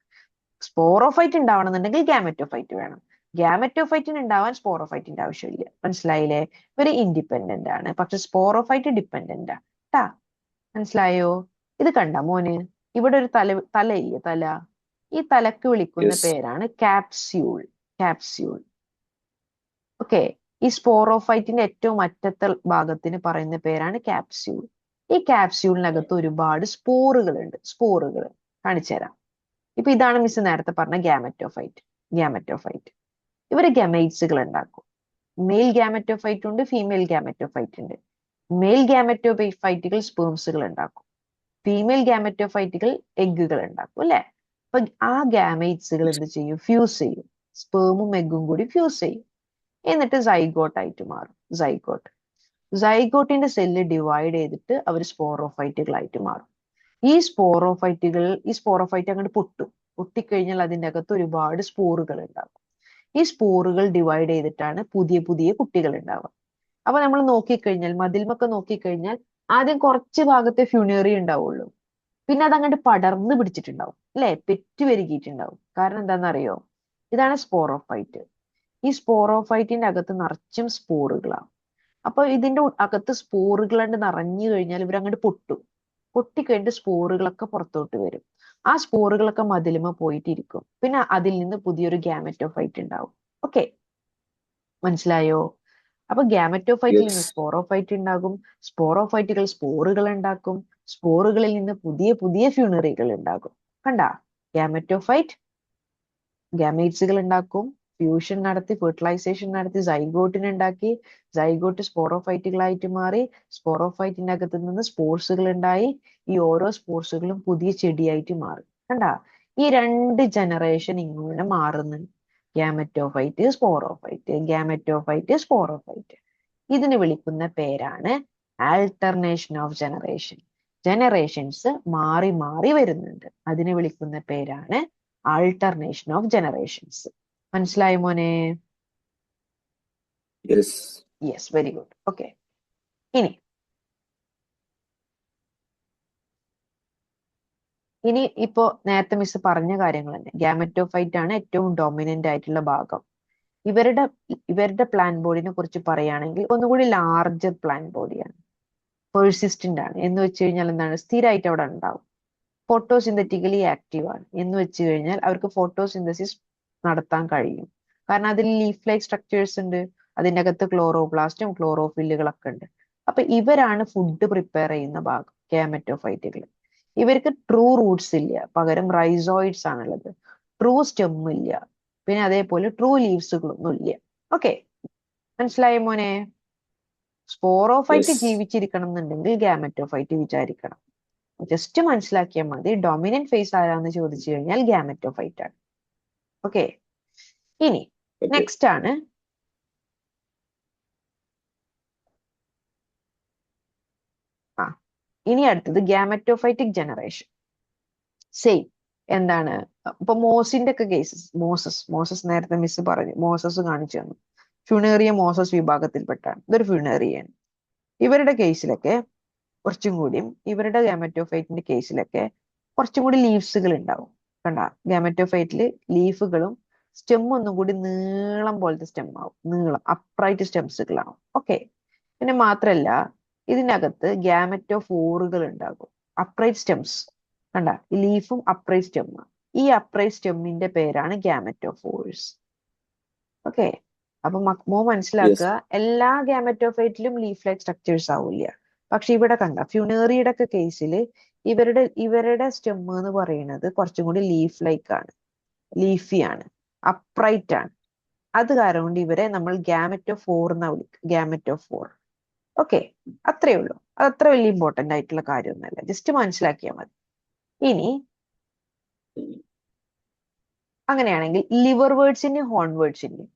സ്പോറോഫൈറ്റ് ഉണ്ടാവണമെന്നുണ്ടെങ്കിൽ ഗ്യാമറ്റോഫൈറ്റ് വേണം. ഗ്യാമറ്റോഫൈറ്റിന് ഉണ്ടാവാൻ സ്പോറോഫൈറ്റിന്റെ ആവശ്യമില്ല. മനസ്സിലായില്ലേ? ഇവര് ഇൻഡിപെൻഡന്റ് ആണ്, പക്ഷെ സ്പോറോഫൈറ്റ് ഡിപ്പെൻഡന്റ് ആണ് ട്ടാ. മനസ്സിലായോ? ഇത് കണ്ട മോന്, ഇവിടെ ഒരു തലയില്ലേ, തല. ഈ തലക്ക് വിളിക്കുന്ന യെസ്. പേരാണ് കാപ്സ്യൂൾ. കാപ്സ്യൂൾ. ഓക്കെ, ഈ സ്പോറോഫൈറ്റിന്റെ ഏറ്റവും അറ്റത്തെ ഭാഗത്തിന് പറയുന്ന പേരാണ് കാപ്സ്യൂൾ. ഈ കാപ്സ്യൂളിനകത്ത് ഒരുപാട് സ്പോറുകൾ കാണിച്ചു തരാം. ഇപ്പൊ ഇതാണ് മിസ് നേരത്തെ പറഞ്ഞ ഗ്യാമറ്റോഫൈറ്റ്. ഇവര് ഗമൈറ്റ്സുകൾ ഉണ്ടാക്കും. മെയിൽ ഗ്യാമറ്റോഫൈറ്റ് ഉണ്ട്, ഫീമെയിൽ ഗ്യാമറ്റോഫൈറ്റ് ഉണ്ട്. മെയിൽ ഗ്യാമറ്റോഫൈറ്റുകൾ സ്പേംസുകൾ ഉണ്ടാക്കും. ഫീമെയിൽ ഗ്യാമറ്റോഫൈറ്റുകൾ എഗ്ഗുകൾ ഉണ്ടാക്കും, അല്ലെ? അപ്പൊ ആ ഗ്യാമൈറ്റ്സുകൾ എന്ത് ചെയ്യും? ഫ്യൂസ് ചെയ്യും. സ്പേമും എഗ്ഗും കൂടി ഫ്യൂസ് ചെയ്യും. എന്നിട്ട് സൈഗോട്ട് ആയിട്ട് മാറും. സൈഗോട്ടിന്റെ സെല്ല് ഡിവൈഡ് ചെയ്തിട്ട് അവർ സ്പോറോഫൈറ്റുകളായിട്ട് മാറും. ഈ സ്പോറോഫൈറ്റ് അങ്ങോട്ട് പൊട്ടിക്കഴിഞ്ഞാൽ അതിൻ്റെ അകത്ത് ഒരുപാട് സ്പോറുകൾ ഉണ്ടാകും. ഈ സ്പോറുകൾ ഡിവൈഡ് ചെയ്തിട്ടാണ് പുതിയ പുതിയ കുട്ടികൾ ഉണ്ടാവുക. അപ്പൊ നമ്മൾ നോക്കിക്കഴിഞ്ഞാൽ, മതിൽമൊക്കെ നോക്കിക്കഴിഞ്ഞാൽ ആദ്യം കുറച്ച് ഭാഗത്തെ ഫ്യൂണേറി ഉണ്ടാവുള്ളൂ. പിന്നെ അതങ്ങോട്ട് പടർന്ന് പിടിച്ചിട്ടുണ്ടാവും, അല്ലെ? പെറ്റ് പെരുകിയിട്ടുണ്ടാവും. കാരണം എന്താണെന്നറിയോ? ഇതാണ് സ്പോറോഫൈറ്റ്. ഈ സ്പോറോഫൈറ്റിന്റെ അകത്ത് നിറച്ചും സ്പോറുകളാണ്. അപ്പൊ ഇതിന്റെ അകത്ത് സ്പോറുകൾ നിറഞ്ഞു കഴിഞ്ഞാൽ ഇവരങ്ങോട്ട് പൊട്ടിക്കഴിഞ്ഞിട്ട് സ്പോറുകളൊക്കെ പുറത്തോട്ട് വരും. ആ സ്പോറുകളൊക്കെ മതിലുമ പോയിട്ടിരിക്കും. പിന്നെ അതിൽ നിന്ന് പുതിയൊരു ഗ്യാമറ്റോഫൈറ്റ് ഉണ്ടാവും. ഓക്കെ, മനസ്സിലായോ? അപ്പൊ ഗ്യാമറ്റോഫൈറ്റിൽ നിന്ന് യെസ്. സ്പോറോഫൈറ്റ് ഉണ്ടാകും. സ്പോറോഫൈറ്റുകൾ സ്പോറുകൾ ഉണ്ടാക്കും. സ്പോറുകളിൽ നിന്ന് പുതിയ പുതിയ ഫ്യൂണറികൾ ഉണ്ടാകും. കണ്ട? ഗ്യാമറ്റോഫൈറ്റ് ഗാമേറ്റ്സുകൾ ഉണ്ടാക്കും, ഫ്യൂഷൻ നടത്തി, ഫെർട്ടിലൈസേഷൻ നടത്തി, സൈഗോട്ടിനെ ഉണ്ടാക്കി, സൈഗോട്ട് സ്പോറോഫൈറ്റുകളായിട്ട് മാറി, സ്പോറോഫൈറ്റിന്റെ അകത്ത് നിന്ന് സ്പോർട്സുകൾ ഉണ്ടായി. ഈ ഓരോ സ്പോർട്സുകളും പുതിയ ചെടിയായിട്ട് മാറി. കണ്ട? ഈ 2 ജനറേഷൻ ഇങ്ങനെ മാറുന്നുണ്ട്. Gametophyte, sporophyte. ഇതിന് വിളിക്കുന്ന പേരാണ് ആൾട്ടർനേഷൻ ഓഫ് ജനറേഷൻ. ജനറേഷൻസ് മാറി മാറി വരുന്നുണ്ട്. അതിനെ വിളിക്കുന്ന പേരാണ് ആൾട്ടർനേഷൻ ഓഫ് ജനറേഷൻസ്. മനസ്സിലായോ മോനെ? Yes. Yes, very good. Okay, ഇനി ഇപ്പോ നേരത്തെ മിസ് പറഞ്ഞ കാര്യങ്ങൾ തന്നെ. ഗ്യാമറ്റോഫൈറ്റ് ആണ് ഏറ്റവും ഡോമിനന്റ് ആയിട്ടുള്ള ഭാഗം. ഇവരുടെ പ്ലാന്റ് ബോഡിനെ കുറിച്ച് പറയുകയാണെങ്കിൽ ഒന്നുകൂടി ലാർജർ പ്ലാന്റ് ബോഡിയാണ്. പെർസിസ്റ്റന്റ് ആണ്. എന്ന് വെച്ച് കഴിഞ്ഞാൽ എന്താണ്? സ്ഥിരമായിട്ട് അവിടെ ഉണ്ടാവും. ഫോട്ടോസിന്തറ്റിക്കലി ആക്റ്റീവ് ആണ്. എന്ന് വെച്ച് കഴിഞ്ഞാൽ അവർക്ക് ഫോട്ടോസിന്തസിസ് നടത്താൻ കഴിയും. കാരണം അതിൽ ലീഫ് ലൈക്ക് സ്ട്രക്ചേഴ്സ് ഉണ്ട്. അതിൻ്റെ അകത്ത് ക്ലോറോപ്ലാസ്റ്റും ക്ലോറോഫില്ലുകളൊക്കെ ഉണ്ട്. അപ്പൊ ഇവരാണ് ഫുഡ് പ്രിപ്പയർ ചെയ്യുന്ന ഭാഗം, ഗ്യാമറ്റോഫൈറ്റുകൾ. ഇവർക്ക് ട്രൂ റൂട്ട്സ് ഇല്ല, പകരം റൈസോയിഡ്സ് ആണുള്ളത്. ട്രൂ സ്റ്റെം ഇല്ല, പിന്നെ അതേപോലെ ട്രൂ ലീവ്സുകളൊന്നും ഇല്ല. ഓക്കെ, മനസ്സിലായോ മോനെ? Sporophyte yes. ജീവിച്ചിരിക്കണം എന്നുണ്ടെങ്കിൽ ഗ്യാമറ്റോഫൈറ്റ് വിചാരിക്കണം. ജസ്റ്റ് മനസ്സിലാക്കിയാൽ മതി. ഡൊമിനന്റ് ഫേസ് ആരാന്ന് ചോദിച്ചു കഴിഞ്ഞാൽ ഗ്യാമറ്റോഫൈറ്റ് ആണ്. ഓക്കെ, ഇനി ഓക്കെ. നെക്സ്റ്റ് ആണ് ഇനി അടുത്തത് ഗ്യാമറ്റോഫൈറ്റിക് ജനറേഷൻ. സെയിം. എന്താണ്? ഇപ്പൊ മോസിന്റെ ഒക്കെ കേസസ്, മോസസ് നേരത്തെ മിസ് പറഞ്ഞു, മോസസ് കാണിച്ചു തന്നു. Funaria Moses വിഭാഗത്തിൽപ്പെട്ടാണ്. ഇതൊരു ഫ്യൂണേറിയാണ്. ഇവരുടെ കേസിലൊക്കെ കുറച്ചും കൂടിയും, ഇവരുടെ ഗ്യാമറ്റോഫൈറ്റിന്റെ കേസിലൊക്കെ കുറച്ചും കൂടി ലീവ്സുകൾ ഉണ്ടാവും. കണ്ട? ഗ്യാമറ്റോഫൈറ്റില് ലീഫുകളും സ്റ്റെം ഒന്നും കൂടി നീളം പോലത്തെ സ്റ്റെം ആവും. നീളം അപ്രൈറ്റ് സ്റ്റെംസുകളാവും. ഓക്കെ, പിന്നെ മാത്രല്ല ഇതിനകത്ത് ഗ്യാമറ്റോഫോറുകൾ ഉണ്ടാകും. Upright stems. കണ്ട? ഈ ലീഫും അപ്രൈറ്റ് സ്റ്റെമ്മാണ്. ഈ അപ്രൈറ്റ് സ്റ്റെമ്മിന്റെ പേരാണ് ഗ്യാമറ്റോഫോഴ്സ്. ഓക്കെ, അപ്പൊ മനസ്സിലാക്കുക, എല്ലാ ഗ്യാമറ്റോഫൈറ്റിലും ലീഫ് ലൈക്ക് സ്ട്രക്ചേഴ്സ് ആവില്ല. പക്ഷെ ഇവിടെ കണ്ട ഫ്യൂണേറിയുടെ ഒക്കെ കേസിൽ ഇവരുടെ സ്റ്റെം എന്ന് പറയുന്നത് കുറച്ചും കൂടി ലീഫി ആണ്, അപ്രൈറ്റ് ആണ്. അത് കാരണം കൊണ്ട് ഇവരെ നമ്മൾ ഗാമറ്റോഫോർ എന്നാ വിളിക്കുക, ഗാമറ്റോഫോർ. ഓക്കെ, അത്രേ ഉള്ളൂ. അത് അത്ര വലിയ ഇമ്പോർട്ടന്റ് ആയിട്ടുള്ള കാര്യമൊന്നുമല്ല, ജസ്റ്റ് മനസ്സിലാക്കിയാൽ മതി. ഇനി അങ്ങനെയാണെങ്കിൽ ലിവർ വേർഡ്സിന്റെയും ഹോൺ വേർഡ്സിന്റെയും,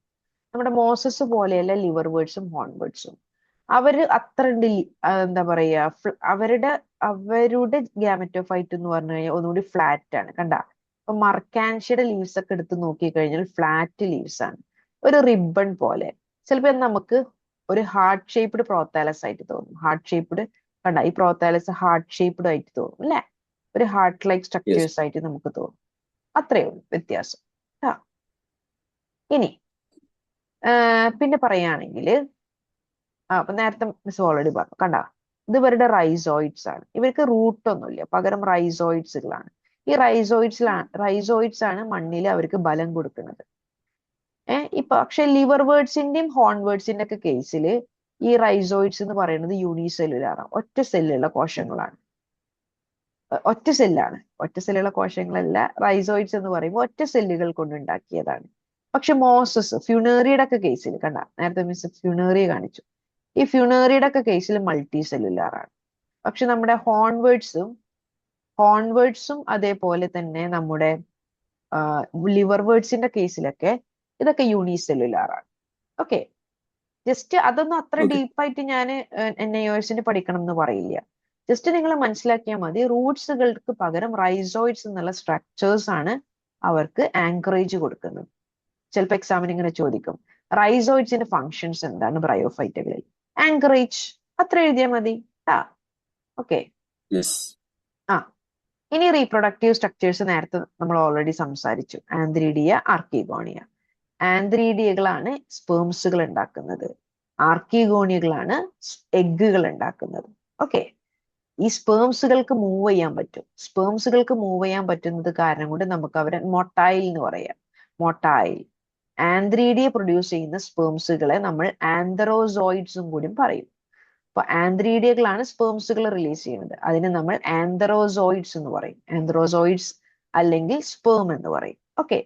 നമ്മുടെ മോസസ് പോലെയല്ല ലിവർ വേർഡ്സും ഹോൺ വേർഡ്സും. അവര് അത്ര എന്താ പറയാ, അവരുടെ ഗാമറ്റോഫൈറ്റ് എന്ന് പറഞ്ഞു കഴിഞ്ഞാൽ ഒന്നുകൂടി ഫ്ലാറ്റ് ആണ്. കണ്ട, ഇപ്പൊ മർക്കാൻഷ്യയുടെ ലീവ്സ് ഒക്കെ എടുത്ത് നോക്കിക്കഴിഞ്ഞാൽ ഫ്ലാറ്റ് ലീവ്സ് ആണ്, ഒരു റിബൺ പോലെ. ചിലപ്പോ നമുക്ക് ഒരു ഹാർട്ട് ഷേപ്ഡ് പ്രോത്താലസ് ആയിട്ട് തോന്നും. ഹാർട്ട് ഷേപ്ഡ്, കണ്ട ഈ പ്രോത്താലസ് ഹാർട്ട് ഷേപ്ഡ് ആയിട്ട് തോന്നും അല്ലെ, ഒരു ഹാർട്ട് ലൈക്ക് യെസ്. സ്ട്രക്ചേഴ്സ് ആയിട്ട് നമുക്ക് തോന്നും. അത്രയേ ഉള്ളൂ വ്യത്യാസം. ഇനി പിന്നെ പറയുകയാണെങ്കിൽ, അപ്പൊ നേരത്തെ മിസ് ഓൾറെഡി പറഞ്ഞു, കണ്ട ഇത് ഇവരുടെ റൈസോയിഡ്സ് ആണ്. ഇവർക്ക് റൂട്ട് ഒന്നുമില്ല, പകരം റൈസോയിഡ്സുകളാണ്. ഈ റൈസോയിഡ്സ് ആണ് മണ്ണിൽ അവർക്ക് ബലം കൊടുക്കുന്നത്. ഇപ്പൊ പക്ഷെ ലിവർ വേർഡ്സിന്റെയും ഹോൺ വേർഡ്സിന്റെ ഒക്കെ കേസിൽ ഈ റൈസോയിഡ്സ് എന്ന് പറയുന്നത് യൂണിസെല്ലുലാർ ആണ്, ഒറ്റ സെല്ലുള്ള കോശങ്ങളാണ്. ഒറ്റ സെല്ലുള്ള കോശങ്ങളല്ല റൈസോയിഡ്സ് എന്ന് പറയുമ്പോൾ ഒറ്റ സെല്ലുകൾ കൊണ്ട് ഉണ്ടാക്കിയതാണ്. പക്ഷെ മോസസ്, ഫ്യൂണേറിയുടെ ഒക്കെ കേസിൽ, കണ്ട നേരത്തെ മിസ് ഫ്യൂണേറിയ കാണിച്ചു, ഈ ഫ്യൂണേറിയുടെ ഒക്കെ കേസിൽ മൾട്ടി സെല്ലുലാർ ആണ്. പക്ഷെ നമ്മുടെ ഹോൺവേർഡ്സും അതേപോലെ തന്നെ നമ്മുടെ ലിവർ വേർഡ്സിന്റെ കേസിലൊക്കെ ഇതൊക്കെ യൂണിസെല്ലുലാർ ആണ്. ഓക്കെ, ജസ്റ്റ് അതൊന്നും അത്ര ഓക്കെ. ഡീപ്പായിട്ട് ഞാൻ NIOSന് പഠിക്കണം എന്ന് പറയില്ല. ജസ്റ്റ് നിങ്ങൾ മനസ്സിലാക്കിയാൽ മതി, റൂട്ട്സുകൾക്ക് പകരം റൈസോയിഡ്സ് എന്നുള്ള സ്ട്രക്ചേഴ്സ് ആണ് അവർക്ക് ആങ്കറേജ് കൊടുക്കുന്നത്. ചിലപ്പോൾ എക്സാമിന് ഇങ്ങനെ ചോദിക്കും, റൈസോയിഡ്സിന്റെ ഫങ്ഷൻസ് എന്താണ് ബ്രയോഫൈറ്റുകളിൽ? ആങ്കറേജ്, അത്ര എഴുതിയാൽ മതി. ഓക്കെ. യെസ്. ഇനി റീപ്രൊഡക്റ്റീവ് സ്ട്രക്ചേഴ്സ് നേരത്തെ നമ്മൾ ഓൾറെഡി സംസാരിച്ചു. ആന്ത്രീഡിയ, ആർക്കിഗോണിയ. ആന്ത്രീഡിയകളാണ് സ്പേംസുകൾ ഉണ്ടാക്കുന്നത്, ആർക്കിഗോണിയകളാണ് എഗ്ഗുകൾ ഉണ്ടാക്കുന്നത്. ഓക്കെ, ഈ സ്പേംസുകൾക്ക് മൂവ് ചെയ്യാൻ പറ്റും. സ്പേംസുകൾക്ക് മൂവ് ചെയ്യാൻ പറ്റുന്നത് കാരണം കൊണ്ട് നമുക്ക് അവരെ മൊട്ടൈൽ എന്ന് പറയാം. മൊട്ടൈൽ. ആന്ത്രീഡിയ പ്രൊഡ്യൂസ് ചെയ്യുന്ന സ്പേംസുകളെ നമ്മൾ ആന്തറോസോയിഡ്സും കൂടി പറയും. അപ്പൊ ആന്ത്രീഡിയകളാണ് സ്പേംസുകൾ റിലീസ് ചെയ്യുന്നത്, അതിനെ നമ്മൾ ആന്തറോസോയിഡ്സ് എന്ന് പറയും. ആന്ത്രോസോയിഡ്സ് അല്ലെങ്കിൽ സ്പേം എന്ന് പറയും. ഓക്കെ,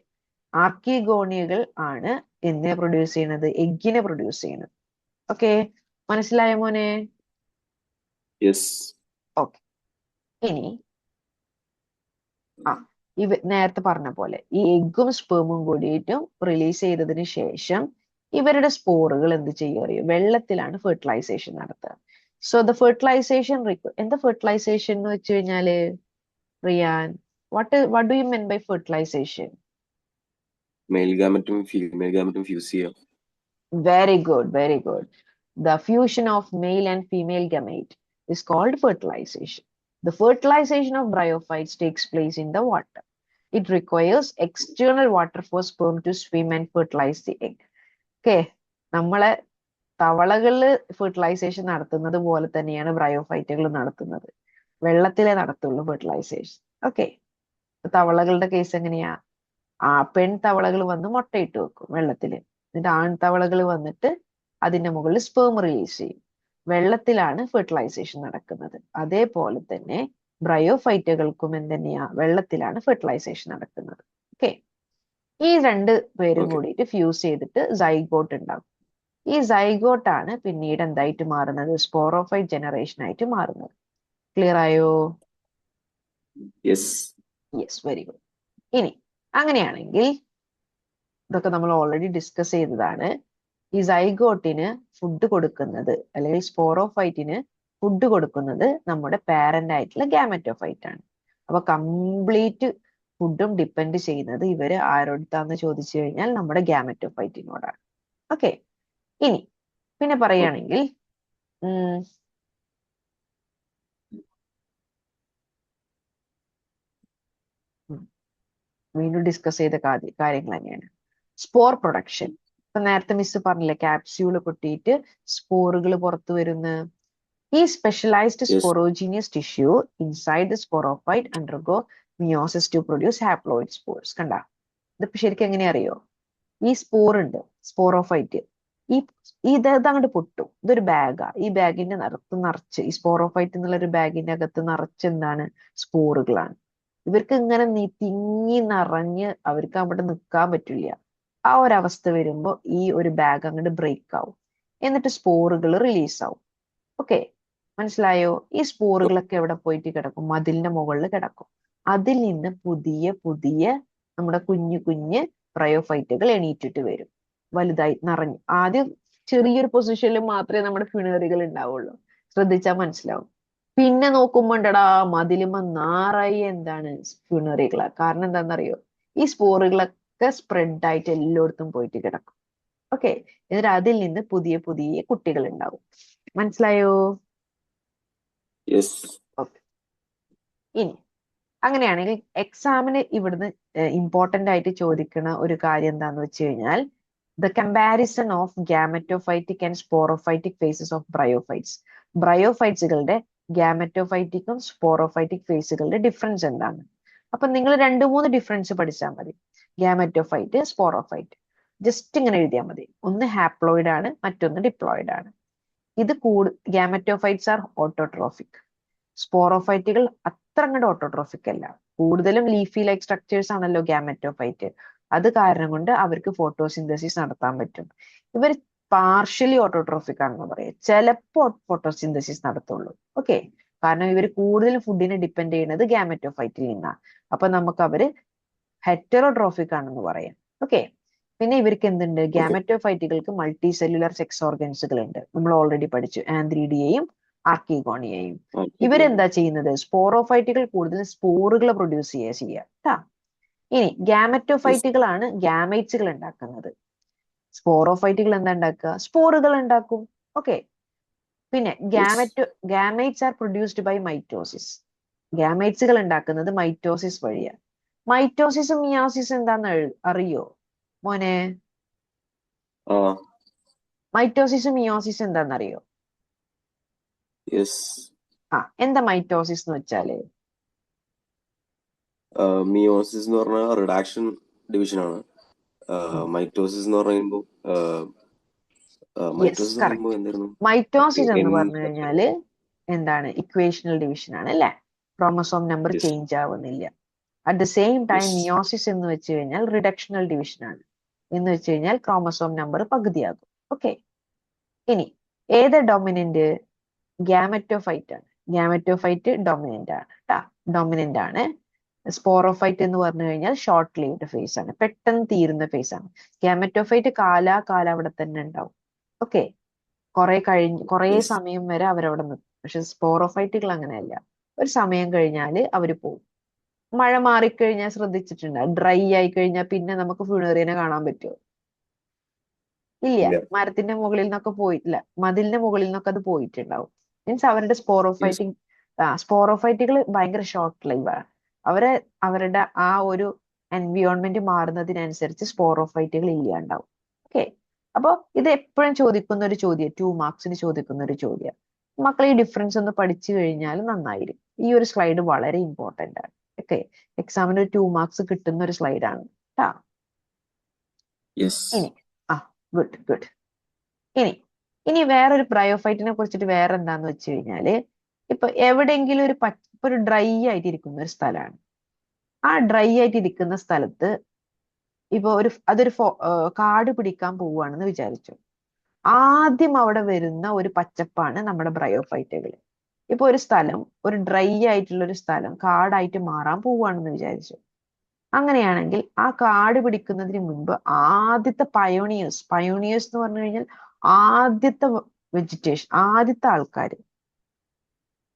ആർക്കിഗോണിയകൾ ആണ് എന്തിനെ പ്രൊഡ്യൂസ് ചെയ്യുന്നത്? എഗ്ഗിനെ പ്രൊഡ്യൂസ് ചെയ്യുന്നത്. ഓക്കെ, മനസ്സിലായോ മോനെ? യെസ്. ഓക്കെ. ഇനി നേരത്തെ പറഞ്ഞ പോലെ ഈ എഗ്ഗും സ്പേമും കൂടിയിട്ടും റിലീസ് ചെയ്തതിന് ശേഷം ഇവരുടെ സ്പോറുകൾ എന്ത് ചെയ്യും അറിയോ? വെള്ളത്തിലാണ് ഫെർട്ടിലൈസേഷൻ നടത്തുക. സോ ദ ഫെർട്ടിലൈസേഷൻ എന്താ ഫെർട്ടിലൈസേഷൻ എന്ന് വെച്ച് കഴിഞ്ഞാല് Riyan, what do you mean by fertilization? Male ഗാമറ്റും ഫീമെയിൽ ഗാമറ്റും ഫ്യൂസ് ചെയ്യാം. Very good, very good. The fusion of male and female gamete is called fertilization. The fertilization of bryophytes takes place in the water. It requires external water for sperm to swim and fertilize the egg. Okay, നമ്മളെ തവളകളില് fertilisation നടത്തുന്നത് പോലെ തന്നെയാണ് ബ്രയോഫൈറ്റുകൾ നടത്തുന്നത്. വെള്ളത്തിലേ നടത്തുള്ളൂ fertilisation. Okay, തവളകളുടെ case എങ്ങനെയാ? പെൺ തവളകൾ വന്ന് മുട്ടയിട്ട് വെക്കും വെള്ളത്തില്, എന്നിട്ട് ആൺതവളകൾ വന്നിട്ട് അതിന്റെ മുകളിൽ സ്പേം റിലീസ് ചെയ്യും. വെള്ളത്തിലാണ് ഫെർട്ടിലൈസേഷൻ നടക്കുന്നത്. അതേപോലെ തന്നെ ബ്രയോഫൈറ്റുകൾക്കും എന്തെന്നെയാ, വെള്ളത്തിലാണ് ഫെർട്ടിലൈസേഷൻ നടക്കുന്നത്. ഓക്കെ, ഈ രണ്ട് പേരും ഓക്കെ. കൂടിയിട്ട് ഫ്യൂസ് ചെയ്തിട്ട് സൈഗോട്ട് ഉണ്ടാകും. ഈ സൈഗോട്ടാണ് പിന്നീട് എന്തായിട്ട് മാറുന്നത്? സ്പോറോഫൈറ്റ് ജനറേഷൻ ആയിട്ട് മാറുന്നത്. ക്ലിയർ ആയോ? യെസ്. Yes, very good. ഇനി അങ്ങനെയാണെങ്കിൽ ഇതൊക്കെ നമ്മൾ ഓൾറെഡി ഡിസ്കസ് ചെയ്തതാണ്. ഈ സൈഗോട്ടിന് ഫുഡ് കൊടുക്കുന്നത് അല്ലെങ്കിൽ സ്പോറോഫൈറ്റിന് ഫുഡ് കൊടുക്കുന്നത് നമ്മുടെ പാരന്റ് ആയിട്ടുള്ള ഗാമറ്റോഫൈറ്റ് ആണ്. അപ്പൊ കംപ്ലീറ്റ് ഫുഡും ഡിപ്പെൻഡ് ചെയ്യുന്നത് ഇവര് ആരോടത്താന്ന് ചോദിച്ചു കഴിഞ്ഞാൽ നമ്മുടെ ഗാമറ്റോഫൈറ്റിനോടാണ്. ഓക്കെ, ഇനി പിന്നെ പറയുകയാണെങ്കിൽ വീണ്ടും ഡിസ്കസ് ചെയ്ത കാര്യങ്ങൾ തന്നെയാണ് സ്പോർ പ്രൊഡക്ഷൻ. ഇപ്പൊ നേരത്തെ മിസ് പറഞ്ഞില്ലേ, ക്യാപ്സ്യൂള് പൊട്ടിയിട്ട് സ്പോറുകൾ പുറത്തു വരുന്ന ഈ specialised yes. Sporogenous tissue inside the sporophyte undergo meiosis to produce haploid spores. കണ്ട, ഇതിപ്പോ ശരിക്കും എങ്ങനെ അറിയോ? ഈ സ്പോർ ഉണ്ട്, സ്പോറോഫൈറ്റ്, ഈ ഇതങ്ങോട്ട് പൊട്ടും. ഇതൊരു ബാഗാ. ഈ ബാഗിന്റെ നിറച്ച് ഈ സ്പോറോഫൈറ്റ് എന്നുള്ള ഒരു ബാഗിന്റെ അകത്ത് നിറച്ച് എന്താണ്? സ്പോറുകളാണ്. ഇവർക്ക് ഇങ്ങനെ തിങ്ങി നിറഞ്ഞ് അവർക്ക് അവിടെ നിൽക്കാൻ പറ്റില്ല. ആ ഒരവസ്ഥ വരുമ്പോ ഈ ഒരു ബാഗ് അങ്ങോട്ട് ബ്രേക്ക് ആവും. എന്നിട്ട് സ്പോറുകൾ റിലീസ് ആവും. ഓക്കെ, മനസ്സിലായോ? ഈ സ്പോറുകളൊക്കെ എവിടെ പോയിട്ട് കിടക്കും? മതിലിന്റെ മുകളിൽ കിടക്കും. അതിൽ നിന്ന് പുതിയ പുതിയ നമ്മുടെ കുഞ്ഞു കുഞ്ഞ് ബ്രയോഫൈറ്റുകൾ എണീറ്റിട്ട് വരും. വലുതായി നിറഞ്ഞു. ആദ്യം ചെറിയൊരു പൊസിഷനിൽ മാത്രമേ നമ്മുടെ ഫിണറികൾ ഉണ്ടാവുള്ളൂ. ശ്രദ്ധിച്ചാൽ മനസ്സിലാവും. പിന്നെ നോക്കുമ്പോണ്ടടാ മതിലുമ്പോ നാറായി എന്താണ്? ഫിണറികളാ. കാരണം എന്താണെന്നറിയോ? ഈ സ്പോറുകളൊക്കെ സ്പ്രെഡ് ആയിട്ട് എല്ലായിടത്തും പോയിട്ട് കിടക്കും. ഓക്കെ, എന്നിട്ട് അതിൽ നിന്ന് പുതിയ പുതിയ കുട്ടികൾ ഉണ്ടാവും. മനസ്സിലായോ? യെസ്. ഓക്കെ, ഇനി അങ്ങനെയാണെങ്കിൽ എക്സാമിന് ഇവിടുന്ന് ഇമ്പോർട്ടന്റ് ആയിട്ട് ചോദിക്കുന്ന ഒരു കാര്യം എന്താന്ന് വെച്ച് കഴിഞ്ഞാൽ the comparison of gametophytic and sporophytic phases of bryophytes. ബ്രയോഫൈറ്റ്സുകളുടെ ഗാമറ്റോഫൈറ്റിക്കും സ്പോറോഫൈറ്റിക് ഫേസുകളുടെ ഡിഫറൻസ് എന്താണ്? അപ്പൊ നിങ്ങൾ 2-3 ഡിഫറൻസ് പഠിച്ചാൽ മതി. ഗാമറ്റോഫൈറ്റ്, സ്പോറോഫൈറ്റ് ജസ്റ്റ് ഇങ്ങനെ എഴുതിയാൽ മതി. ഒന്ന് ഹാപ്ലോയിഡ് ആണ്, മറ്റൊന്ന് ഡിപ്ലോയിഡ് ആണ്. ഇത് ഗാമറ്റോഫൈറ്റ്സ് ആർ ഓട്ടോട്രോഫിക്. സ്പോറോഫൈറ്റുകൾ അത്ര അങ്ങോട്ട് ഓട്ടോട്രോഫിക് അല്ല. കൂടുതലും ലീഫി ലൈക്ക് സ്ട്രക്ചേഴ്സ് ആണല്ലോ ഗാമറ്റോഫൈറ്റ്. അത് കാരണം കൊണ്ട് അവർക്ക് ഫോട്ടോസിന്തസിസ് നടത്താൻ പറ്റും. ഇവർ പാർഷ്യലി ഓട്ടോട്രോഫിക് ആണെന്ന് പറയാം. ചിലപ്പോ ഫോട്ടോസിന്തസിസ് നടത്തുള്ളൂ. ഓക്കെ, കാരണം ഇവർ കൂടുതലും ഫുഡിനെ ഡിപ്പെൻഡ് ചെയ്യുന്നത് ഗാമറ്റോഫൈറ്റിൽ നിന്നാണ്. അപ്പൊ നമുക്ക് അവര് ഹെറ്ററോട്രോഫിക് ആണെന്ന് പറയാം. ഓക്കെ, പിന്നെ ഇവർക്ക് എന്തുണ്ട്? ഗാമറ്റോഫൈറ്റുകൾക്ക് മൾട്ടി സെല്ലുലാർ സെക്സ് ഓർഗൻസുകൾ ഉണ്ട്. നമ്മൾ ഓൾറെഡി പഠിച്ചു, ആന്ത്രീഡിയയും ആർക്കിഗോണിയയും. ഇവരെന്താ ചെയ്യുന്നത്? സ്പോറോഫൈറ്റുകൾ കൂടുതൽ സ്പോറുകൾ പ്രൊഡ്യൂസ് ചെയ്യുക ട്ടാ. ഇനി ഗാമറ്റോഫൈറ്റുകളാണ് ഗാമൈറ്റ്സുകൾ ഉണ്ടാക്കുന്നത്. സ്പോറോഫൈറ്റുകൾ എന്താ ഉണ്ടാക്കുക? സ്പോറുകൾ ഉണ്ടാക്കും. ഓക്കെ, പിന്നെ ഗാമൈറ്റ്സ് ആർ പ്രൊഡ്യൂസ്ഡ് ബൈ മൈറ്റോസിസ്. ഗാമൈറ്റ്സുകൾ ഉണ്ടാക്കുന്നത് മൈറ്റോസിസ് വഴിയാണ്. മൈറ്റോസിസും മിയോസിസും എന്താന്ന് അറിയോ മോനെ? മൈറ്റോസിസും മിയോസിസും എന്താണെന്നറിയോ? എന്താ മൈറ്റോസിസ് എന്ന് വെച്ചാല്? മിയോസിസ് എന്ന് പറഞ്ഞാൽ റിഡാക്ഷൻ ഡിവിഷൻ ആണ്. മൈറ്റോസിസ് എന്ന് പറയുമ്പോൾ എന്തായിരുന്നു? മൈറ്റോസിസ് എന്ന് പറഞ്ഞു കഴിഞ്ഞാല് എന്താണ്? ഇക്വേഷണൽ ഡിവിഷൻ ആണ് അല്ലെ? ക്രോമസോം നമ്പർ ചേഞ്ച് ആവുന്നില്ല. At the same time meiosis എന്ന് വെച്ച് കഴിഞ്ഞാൽ റിഡക്ഷണൽ ഡിവിഷൻ ആണ്. എന്ന് വെച്ച് കഴിഞ്ഞാൽ ക്രോമസോം നമ്പർ പകുതിയാകും. ഓക്കെ, ഇനി ഏത് ഡൊമിനന്റ്? ഗാമറ്റോഫൈറ്റ് ആണ്. ഗാമറ്റോഫൈറ്റ് ഡൊമിനന്റ് ആണ് ട്ടാ, ഡൊമിനന്റ് ആണ്. സ്പോറോഫൈറ്റ് എന്ന് പറഞ്ഞു കഴിഞ്ഞാൽ ഷോർട്ട് ലിവ്ഡ് ഫേസ് ആണ്, പെട്ടെന്ന് തീരുന്ന ഫേസ് ആണ്. ഗാമറ്റോഫൈറ്റ് കാലാകാലം അവിടെ തന്നെ ഉണ്ടാവും. ഓക്കെ, കുറെ സമയം വരെ അവരവിടെ നിൽക്കും. പക്ഷെ സ്പോറോഫൈറ്റുകൾ അങ്ങനെയല്ല. ഒരു സമയം കഴിഞ്ഞാല് അവര് പോകും. മഴ മാറിക്കഴിഞ്ഞാൽ ശ്രദ്ധിച്ചിട്ടുണ്ട്, ഡ്രൈ ആയി കഴിഞ്ഞാൽ പിന്നെ നമുക്ക് ഫ്യൂണേറിയനെ കാണാൻ പറ്റുമോ? ഇല്ല. മരത്തിന്റെ മുകളിൽ നിന്നൊക്കെ പോയിട്ടില്ല, മതിലിന്റെ മുകളിൽ നിന്നൊക്കെ അത് പോയിട്ടുണ്ടാവും. മീൻസ് അവരുടെ സ്പോറോഫൈറ്റുകൾ ഭയങ്കര ഷോർട്ട് ലൈവാണ്. അവരുടെ ആ ഒരു എൻവിയോൺമെന്റ് മാറുന്നതിനനുസരിച്ച് സ്പോറോഫൈറ്റുകൾ ഇല്ലാണ്ടാവും. ഓക്കെ, അപ്പൊ ഇത് എപ്പോഴും ചോദിക്കുന്ന ഒരു ചോദ്യം, 2 മാർക്സിന് ചോദിക്കുന്ന ഒരു ചോദ്യം. മക്കൾ ഈ ഡിഫറൻസ് ഒന്ന് പഠിച്ചു കഴിഞ്ഞാൽ നന്നായിരിക്കും. ഈ ഒരു സ്ലൈഡ് വളരെ ഇമ്പോർട്ടന്റ് ആണ്. ഓക്കെ, എക്സാമിന് ഒരു 2 മാർക്സ് കിട്ടുന്ന ഒരു സ്ലൈഡാണ് ട്ടാ. ഇനി ഗുഡ്. ഇനി വേറൊരു ബ്രയോഫൈറ്റിനെ കുറിച്ചിട്ട് വേറെ എന്താന്ന് വെച്ച് കഴിഞ്ഞാല്, ഇപ്പൊ എവിടെയെങ്കിലും ഒരു ഡ്രൈ ആയിട്ട് ഇരിക്കുന്ന ഒരു സ്ഥലമാണ്. ആ ഡ്രൈ ആയിട്ട് ഇരിക്കുന്ന സ്ഥലത്ത് ഇപ്പൊ അതൊരു കാട് പിടിക്കാൻ പോവുകയാണെന്ന് വിചാരിച്ചു. ആദ്യം അവിടെ വരുന്ന ഒരു പച്ചപ്പാണ് നമ്മുടെ ബ്രയോഫൈറ്റുകൾ. ഇപ്പൊ ഒരു സ്ഥലം, ഒരു ഡ്രൈ ആയിട്ടുള്ള ഒരു സ്ഥലം കാടായിട്ട് മാറാൻ പോവുകയാണെന്ന് വിചാരിച്ചു. അങ്ങനെയാണെങ്കിൽ ആ കാട് പിടിക്കുന്നതിന് മുൻപ് ആദ്യത്തെ പയോണിയേഴ്സ് എന്ന് പറഞ്ഞു കഴിഞ്ഞാൽ ആദ്യത്തെ വെജിറ്റേഷൻ, ആദ്യത്തെ ആൾക്കാർ.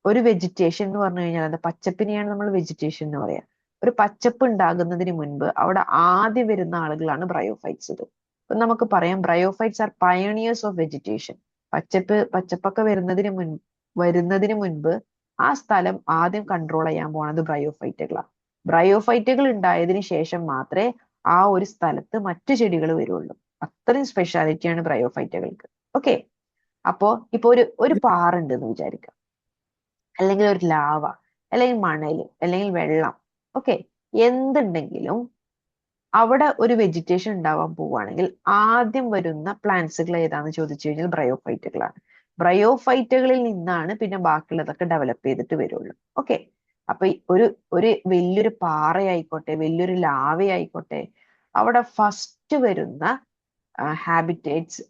ഒരു വെജിറ്റേഷൻ എന്ന് പറഞ്ഞു കഴിഞ്ഞാൽ അത് പച്ചപ്പിനെയാണ് നമ്മൾ വെജിറ്റേഷൻ എന്ന് പറയാ. ഒരു പച്ചപ്പ് ഉണ്ടാകുന്നതിന് മുൻപ് അവിടെ ആദ്യം വരുന്ന ആളുകളാണ് ബ്രയോഫൈറ്റ്സ്. അപ്പൊ നമുക്ക് പറയാം ബ്രയോഫൈറ്റ്സ് ആർ പയോണിയേഴ്സ് ഓഫ് വെജിറ്റേഷൻ. പച്ചപ്പൊക്കെ വരുന്നതിന് മുൻപ് ആ സ്ഥലം ആദ്യം കൺട്രോൾ ചെയ്യാൻ പോണത് ബ്രയോഫൈറ്റുകളാണ്. ബ്രയോഫൈറ്റുകൾ ഉണ്ടായതിനു ശേഷം മാത്രമേ ആ ഒരു സ്ഥലത്ത് മറ്റു ചെടികൾ വരുള്ളൂ. അത്രയും സ്പെഷ്യാലിറ്റിയാണ് ബ്രയോഫൈറ്റുകൾക്ക്. ഓക്കെ, അപ്പോ ഇപ്പൊ ഒരു പാറുണ്ട് എന്ന് വിചാരിക്കാം, അല്ലെങ്കിൽ ഒരു ലാവ, അല്ലെങ്കിൽ മണല്, അല്ലെങ്കിൽ വെള്ളം. ഓക്കെ, എന്തുണ്ടെങ്കിലും അവിടെ ഒരു വെജിറ്റേഷൻ ഉണ്ടാവാൻ പോവുകയാണെങ്കിൽ ആദ്യം വരുന്ന പ്ലാന്റ്സുകൾ ഏതാന്ന് ചോദിച്ചു കഴിഞ്ഞാൽ ബ്രയോഫൈറ്റുകളാണ്. ബ്രയോഫൈറ്റുകളിൽ നിന്നാണ് പിന്നെ ബാക്കിയുള്ളതൊക്കെ ഡെവലപ്പ് ചെയ്തിട്ട് വരുള്ളൂ. ഓക്കെ, അപ്പൊ ഒരു വലിയൊരു പാറയായിക്കോട്ടെ, വലിയൊരു ലാവയായിക്കോട്ടെ, അവിടെ ഫസ്റ്റ് വരുന്ന ഹാബിറ്റേറ്റ്സ്,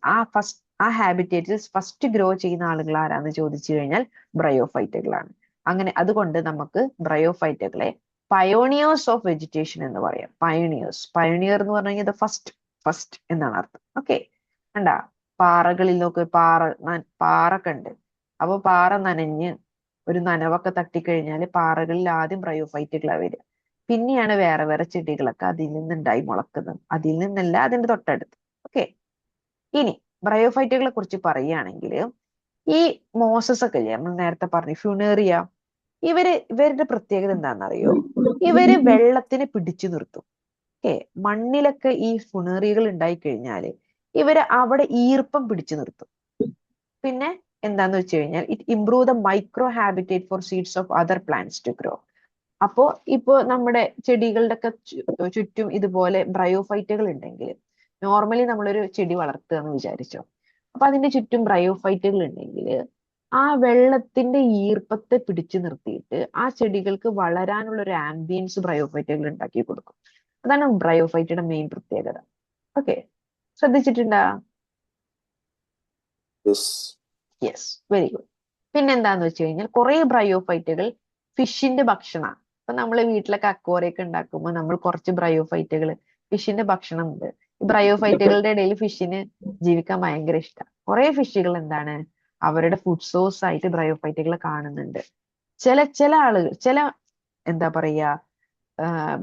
ആ ഹാബിറ്റേറ്റ്സിൽ ഫസ്റ്റ് ഗ്രോ ചെയ്യുന്ന ആളുകൾ ആരാന്ന് ചോദിച്ചു കഴിഞ്ഞാൽ ബ്രയോഫൈറ്റുകളാണ്. അങ്ങനെ അതുകൊണ്ട് നമുക്ക് ബ്രയോഫൈറ്റുകളെ പയോണിയേഴ്സ് ഓഫ് വെജിറ്റേഷൻ എന്ന് പറയാം. പയോണിയർ എന്ന് പറഞ്ഞു കഴിഞ്ഞാൽ ഫസ്റ്റ് എന്നാണ് അർത്ഥം. ഓക്കെ, കണ്ടാ, പാറകളിൽ നോക്ക്, പാറൊക്കെ ഉണ്ട്. അപ്പൊ പാറ നനഞ്ഞ് ഒരു നനവൊക്കെ തട്ടിക്കഴിഞ്ഞാൽ പാറകളിൽ ആദ്യം ബ്രയോഫൈറ്റുകളാണ് വരിക. പിന്നെയാണ് വേറെ വേറെ ചെടികളൊക്കെ അതിൽ നിന്നുണ്ടായി മുളക്കുന്നത്. അതിൽ നിന്നല്ല, അതിന്റെ തൊട്ടടുത്ത്. ഓക്കെ, ഇനി ബ്രയോഫൈറ്റുകളെ കുറിച്ച് പറയുകയാണെങ്കിൽ ഈ മോസസ് ഒക്കെ ഇല്ലേ, നമ്മൾ നേരത്തെ പറഞ്ഞു ഫ്യൂണേറിയ, ഇവരുടെ പ്രത്യേകത എന്താണെന്നറിയോ? ഇവര് വെള്ളത്തിനെ പിടിച്ചു നിർത്തും. ഓക്കെ, മണ്ണിലൊക്കെ ഈ ഫുണേറിയകൾ ഉണ്ടായി കഴിഞ്ഞാല് ഇവര് അവിടെ ഈർപ്പം പിടിച്ചു നിർത്തും. പിന്നെ എന്താന്ന് വെച്ച് കഴിഞ്ഞാൽ it improve the micro habitat for seeds of other plants to grow. അപ്പോ ഇപ്പോ നമ്മുടെ ചെടികളുടെ ഒക്കെ ചുറ്റും ഇതുപോലെ ബ്രയോഫൈറ്റുകൾ ഉണ്ടെങ്കിൽ, നോർമലി നമ്മളൊരു ചെടി വളർത്തുക എന്ന് വിചാരിച്ചോ, അപ്പൊ അതിന്റെ ചുറ്റും ബ്രയോഫൈറ്റുകൾ ഉണ്ടെങ്കിൽ ആ വെള്ളത്തിന്റെ ഈർപ്പത്തെ പിടിച്ചു നിർത്തിയിട്ട് ആ ചെടികൾക്ക് വളരാനുള്ള ഒരു ആംബിയൻസ് ബ്രയോഫൈറ്റുകൾ ഉണ്ടാക്കി കൊടുക്കും. അതാണ് ബ്രയോഫൈറ്റയുടെ മെയിൻ പ്രത്യേകത. ഓക്കെ, ശ്രദ്ധിച്ചിട്ടുണ്ടാ? Yes, very good. പിന്നെന്താന്ന് വെച്ച് കഴിഞ്ഞാൽ കുറെ ബ്രയോഫൈറ്റുകൾ ഫിഷിന്റെ ഭക്ഷണമാണ്. ഇപ്പൊ നമ്മള് വീട്ടിലൊക്കെ അക്വേറിയൊക്കെ ഉണ്ടാക്കുമ്പോൾ നമ്മൾ കുറച്ച് ബ്രയോഫൈറ്റുകൾ, ഫിഷിന്റെ ഭക്ഷണം ഉണ്ട്. ഈ ബ്രയോഫൈറ്റുകളുടെ ഇടയിൽ ഫിഷിന് ജീവിക്കാൻ ഭയങ്കര ഇഷ്ടം. കുറെ ഫിഷുകൾ എന്താണ് അവരുടെ ഫുഡ് സോഴ്സ് ആയിട്ട് ബ്രയോഫൈറ്റുകൾ കാണുന്നുണ്ട്. ചില ആളുകൾ, എന്താ പറയാ,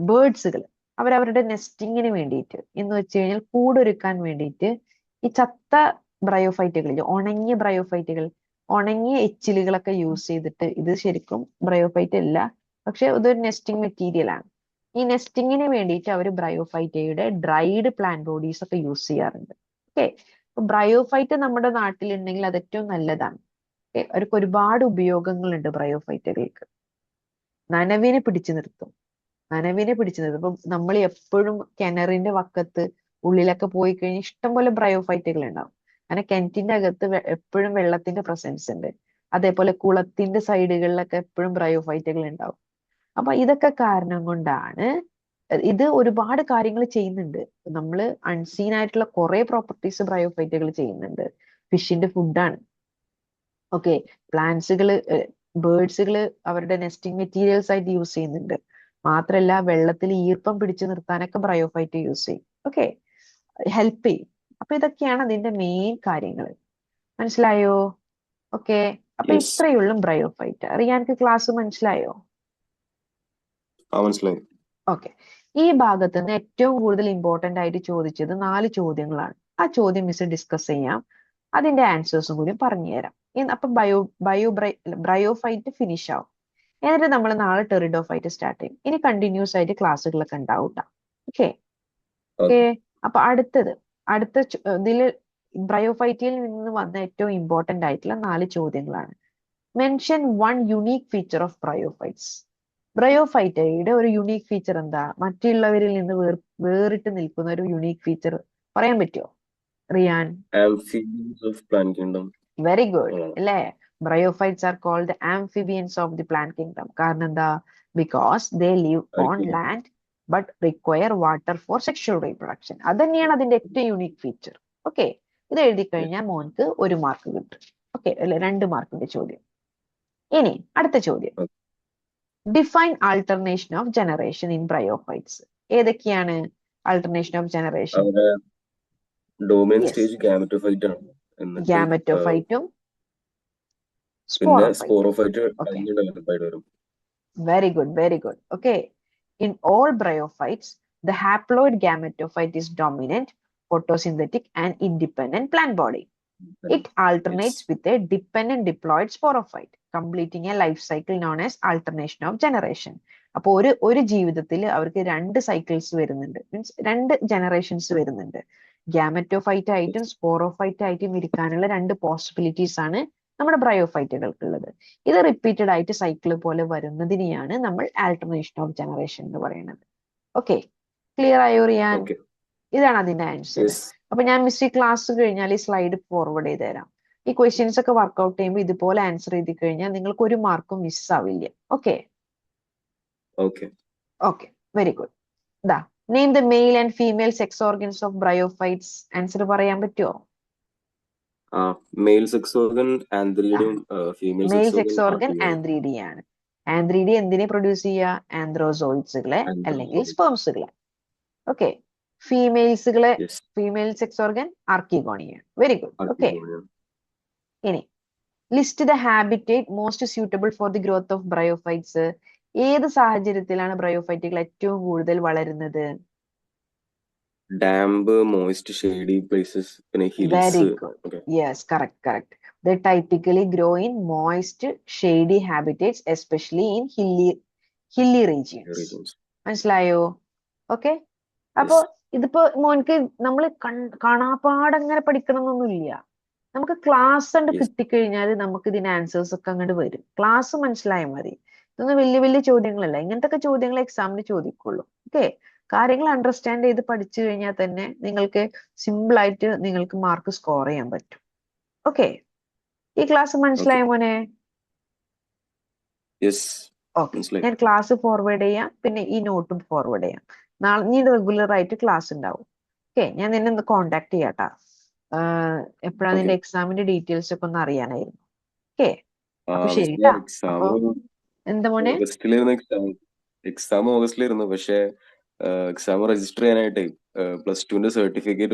ബേർഡ്സുകൾ അവരവരുടെ നെസ്റ്റിങ്ങിന് വേണ്ടിയിട്ട് എന്ന് വെച്ച് കഴിഞ്ഞാൽ കൂടൊരുക്കാൻ വേണ്ടിയിട്ട് ഈ ചത്ത ബ്രയോഫൈറ്റുകൾ, ഉണങ്ങിയ ബ്രയോഫൈറ്റുകൾ, ഉണങ്ങിയ എച്ചിലുകളൊക്കെ യൂസ് ചെയ്തിട്ട്, ഇത് ശരിക്കും ബ്രയോഫൈറ്റ് അല്ല, പക്ഷെ ഇതൊരു നെസ്റ്റിംഗ് മെറ്റീരിയൽ ആണ്. ഈ നെസ്റ്റിങ്ങിന് വേണ്ടിയിട്ട് അവർ ബ്രയോഫൈറ്റയുടെ ഡ്രൈഡ് പ്ലാന്റ് ബോഡീസ് ഒക്കെ യൂസ് ചെയ്യാറുണ്ട്. ഓക്കെ, ബ്രയോഫൈറ്റ് നമ്മുടെ നാട്ടിലുണ്ടെങ്കിൽ അത് ഏറ്റവും നല്ലതാണ്. അവർക്ക് ഒരുപാട് ഉപയോഗങ്ങളുണ്ട് ബ്രയോഫൈറ്റുകൾക്ക്. നനവിനെ പിടിച്ചു നിർത്തും. ഇപ്പൊ നമ്മൾ എപ്പോഴും കിണറിന്റെ വക്കത്ത് ഉള്ളിലൊക്കെ പോയി കഴിഞ്ഞാൽ ഇഷ്ടംപോലെ ബ്രയോഫൈറ്റുകൾ ഉണ്ടാവും. അങ്ങനെ കിണറ്റിന്റെ അകത്ത് എപ്പോഴും വെള്ളത്തിന്റെ പ്രസൻസ് ഉണ്ട്. അതേപോലെ കുളത്തിന്റെ സൈഡുകളിലൊക്കെ എപ്പോഴും ബ്രയോഫൈറ്റുകൾ ഉണ്ടാവും. അപ്പൊ ഇതൊക്കെ കാരണം കൊണ്ടാണ് ഇത് ഒരുപാട് കാര്യങ്ങൾ ചെയ്യുന്നുണ്ട്. നമ്മൾ അൺസീൻ ആയിട്ടുള്ള കുറെ പ്രോപ്പർട്ടീസ് ബ്രയോഫൈറ്റുകൾ ചെയ്യുന്നുണ്ട്. ഫിഷിന്റെ ഫുഡാണ്. ഓക്കെ, പ്ലാന്റ്സുകള്, ബേർഡ്സുകള് അവരുടെ നെസ്റ്റിംഗ് മെറ്റീരിയൽസ് ആയിട്ട് യൂസ് ചെയ്യുന്നുണ്ട്. മാത്രല്ല വെള്ളത്തിൽ ഈർപ്പം പിടിച്ചു നിർത്താനൊക്കെ ബ്രയോഫൈറ്റ് യൂസ് ചെയ്യും. ഓക്കെ, ഹെൽപ്പ് ചെയ്യും. അപ്പൊ ഇതൊക്കെയാണ് അതിന്റെ മെയിൻ കാര്യങ്ങൾ. മനസ്സിലായോ? ഓക്കെ, അപ്പൊ ഇത്രയുള്ള ബ്രയോഫൈറ്റ്. റിയാൻക്ക് ക്ലാസ് മനസ്സിലായോ? മനസ്സിലായി. ഓക്കെ, ഈ ഭാഗത്ത് നിന്ന് ഏറ്റവും കൂടുതൽ ഇമ്പോർട്ടന്റ് ആയിട്ട് ചോദിച്ചത് 4 ചോദ്യങ്ങളാണ്. ആ ചോദ്യം മിസ് ഡിസ്കസ് ചെയ്യാം, അതിന്റെ ആൻസേഴ്സും കൂടി പറഞ്ഞുതരാം. അപ്പൊ ബ്രയോഫൈറ്റ് ഫിനിഷ് ആവും. എന്നിട്ട് നമ്മൾ നാളെ ടെറിഡോഫൈറ്റ് സ്റ്റാർട്ട് ചെയ്യും. ഇനി കണ്ടിന്യൂസ് ആയിട്ട് ക്ലാസ്സുകളൊക്കെ ഉണ്ടാവും. ഓക്കെ ഓക്കെ, അപ്പൊ അടുത്ത ഇതില് ബ്രയോഫൈറ്റിൽ നിന്ന് വന്ന ഏറ്റവും ഇമ്പോർട്ടന്റ് ആയിട്ടുള്ള 4 ചോദ്യങ്ങളാണ്. Mention 1 unique feature of bryophytes. ബ്രയോഫൈറ്റയുടെ ഒരു യുണീക് ഫീച്ചർ എന്താ? മറ്റുള്ളവരിൽ നിന്ന് വേറിട്ട് നിൽക്കുന്ന ഒരു യുണീക് ഫീച്ചർ പറയാൻ പറ്റുമോ റിയാൻ? വെരി ഗുഡ് അല്ലേ? Bryophytes are called the amphibians of the plant kingdom. കാരണം എന്താ? Because they live on land but require water for sexual reproduction. അത് തന്നെയാണ് അതിന്റെ ഏറ്റവും യുണീക് ഫീച്ചർ. ഓക്കെ, ഇത് എഴുതി കഴിഞ്ഞാൽ മോൻക്ക് 1 മാർക്ക് കിട്ടും. ഓക്കെ, അല്ലെ 2 മാർക്കിന്റെ ചോദ്യം. ഇനി അടുത്ത ചോദ്യം, define alternation of generation in bryophytes. ഏതൊക്കെയാണ് ആൾട്ടർനേഷൻ ഓഫ് ജനറേഷൻ? ഗാമറ്റോഫൈറ്റും Very good. Okay. In all bryophytes, the haploid gametophyte is dominant, photosynthetic, and independent plant body. It alternates with a dependent diploid sporophyte, completing a life cycle known as alternation of generation. അപ്പൊ ഒരു ജീവിതത്തിൽ അവർക്ക് 2 cycles വരുന്നുണ്ട്, means 2 generations വരുന്നുണ്ട്. Gametophyte ആയിട്ടും sporophyte ആയിട്ടും ഇരിക്കാനുള്ള 2 possibilities ആണ് നമ്മുടെ ബ്രയോഫൈറ്റുകൾക്കുള്ളത്. ഇത് റിപ്പീറ്റഡ് ആയിട്ട് സൈക്കിൾ പോലെ വരുന്നതിനെയാണ് നമ്മൾ ആൾട്ടർനേഷൻ ഓഫ് ജനറേഷൻ എന്ന് പറയുന്നത്. ഓക്കെ, ക്ലിയർ ആയോ റിയാൻ? ഓക്കെ. ഇതാണ് അതിന്റെ ആൻസർ. യെസ്. അപ്പൊ ഞാൻ മിസ് ക്ലാസ് കഴിഞ്ഞാൽ ഈ സ്ലൈഡ് ഫോർവേഡ് ചെയ്ത് തരാം. ഈ ക്വസ്റ്റ്യൻസ് ഒക്കെ വർക്ക്ഔട്ട് ചെയ്യുമ്പോൾ ഇതുപോലെ ആൻസർ ചെയ്ത് കഴിഞ്ഞാൽ നിങ്ങൾക്ക് ഒരു മാർക്കും മിസ് ആവില്ല. Okay okay. Okay, very good. ദാ name the male and female sex organs of bryophytes. Answer പറയാൻ പറ്റുമോ? Male sex organ antheridium, female male sex sex organ organ antheridia ആണ്. ആന്ത്രീഡി എന്തിനെ പ്രൊഡ്യൂസ് ചെയ്യുക? ആന്ത്രോസോയിഡ്സുകളെ അല്ലെങ്കിൽ സ്പേംസുകളെ. ഓക്കെ, ഫീമെയിൽസുകളെ, yes. Female sex organ archegonia. Very good. Okay, ഇനി list the habitat most suitable for the growth of bryophytes. ഏത് സാഹചര്യത്തിലാണ് ബ്രയോഫൈറ്റുകൾ ഏറ്റവും കൂടുതൽ വളരുന്നത്? ഡാംബ്, മോയിസ്റ്റ്, ഷെയ്ഡി പ്ലേസസ്, പിന്നെ very hills. Good. Yes, correct. They typically grow in moist, shady habitats, especially in hilly regions. മനസ്സിലായോ? Okay, അപ്പൊ ഇതിപ്പോ മോൻക്ക് നമ്മൾ കാണാപ്പാടങ്ങനെ പഠിക്കണം എന്നൊന്നുമില്ല. നമുക്ക് ക്ലാസ് കണ്ട് കിട്ടിക്കഴിഞ്ഞാൽ നമുക്ക് ഇതിന് ആൻസേഴ്സ് ഒക്കെ അങ്ങോട്ട് വരും. ക്ലാസ് മനസ്സിലായാൽ മതി. ഇതൊന്നും വലിയ വലിയ ചോദ്യങ്ങളല്ല. ഇങ്ങനത്തെ ഒക്കെ ചോദ്യങ്ങൾ എക്സാമിന് ചോദിക്കുള്ളൂ. ഓക്കെ, കാര്യങ്ങൾ അണ്ടർസ്റ്റാൻഡ് ചെയ്ത് പഠിച്ചു കഴിഞ്ഞാൽ തന്നെ നിങ്ങൾക്ക് സിമ്പിൾ ആയിട്ട് നിങ്ങൾക്ക് മാർക്ക് സ്കോർ ചെയ്യാൻ പറ്റും. ഓക്കെ, ഈ ക്ലാസ് മനസ്സിലായോ മോനെ? ഓക്കെ, ഞാൻ ക്ലാസ് ഫോർവേഡ് ചെയ്യാം, പിന്നെ ഈ നോട്ടും ഫോർവേഡ് ചെയ്യാം. നാളെ നീ റെഗുലർ ആയിട്ട് ക്ലാസ് ഉണ്ടാവും. ഓക്കെ, ഞാൻ നിന്നെ ഒന്ന് കോണ്ടാക്ട് ചെയ്യാട്ടാ. എപ്പോഴാണ് നിന്റെ എക്സാമിന്റെ ഡീറ്റെയിൽസ് ഒക്കെ ഒന്ന് അറിയാനായിരുന്നു. ഓക്കെ, അപ്പൊ ശരിട്ടാ. അപ്പൊ എന്താ മോനെ? എക്സാം ഓഗസ്റ്റിലായിരുന്നു, പക്ഷെ എക്സാം രജിസ്റ്റർ ചെയ്യാനായിട്ട് +2 സർട്ടിഫിക്കറ്റ്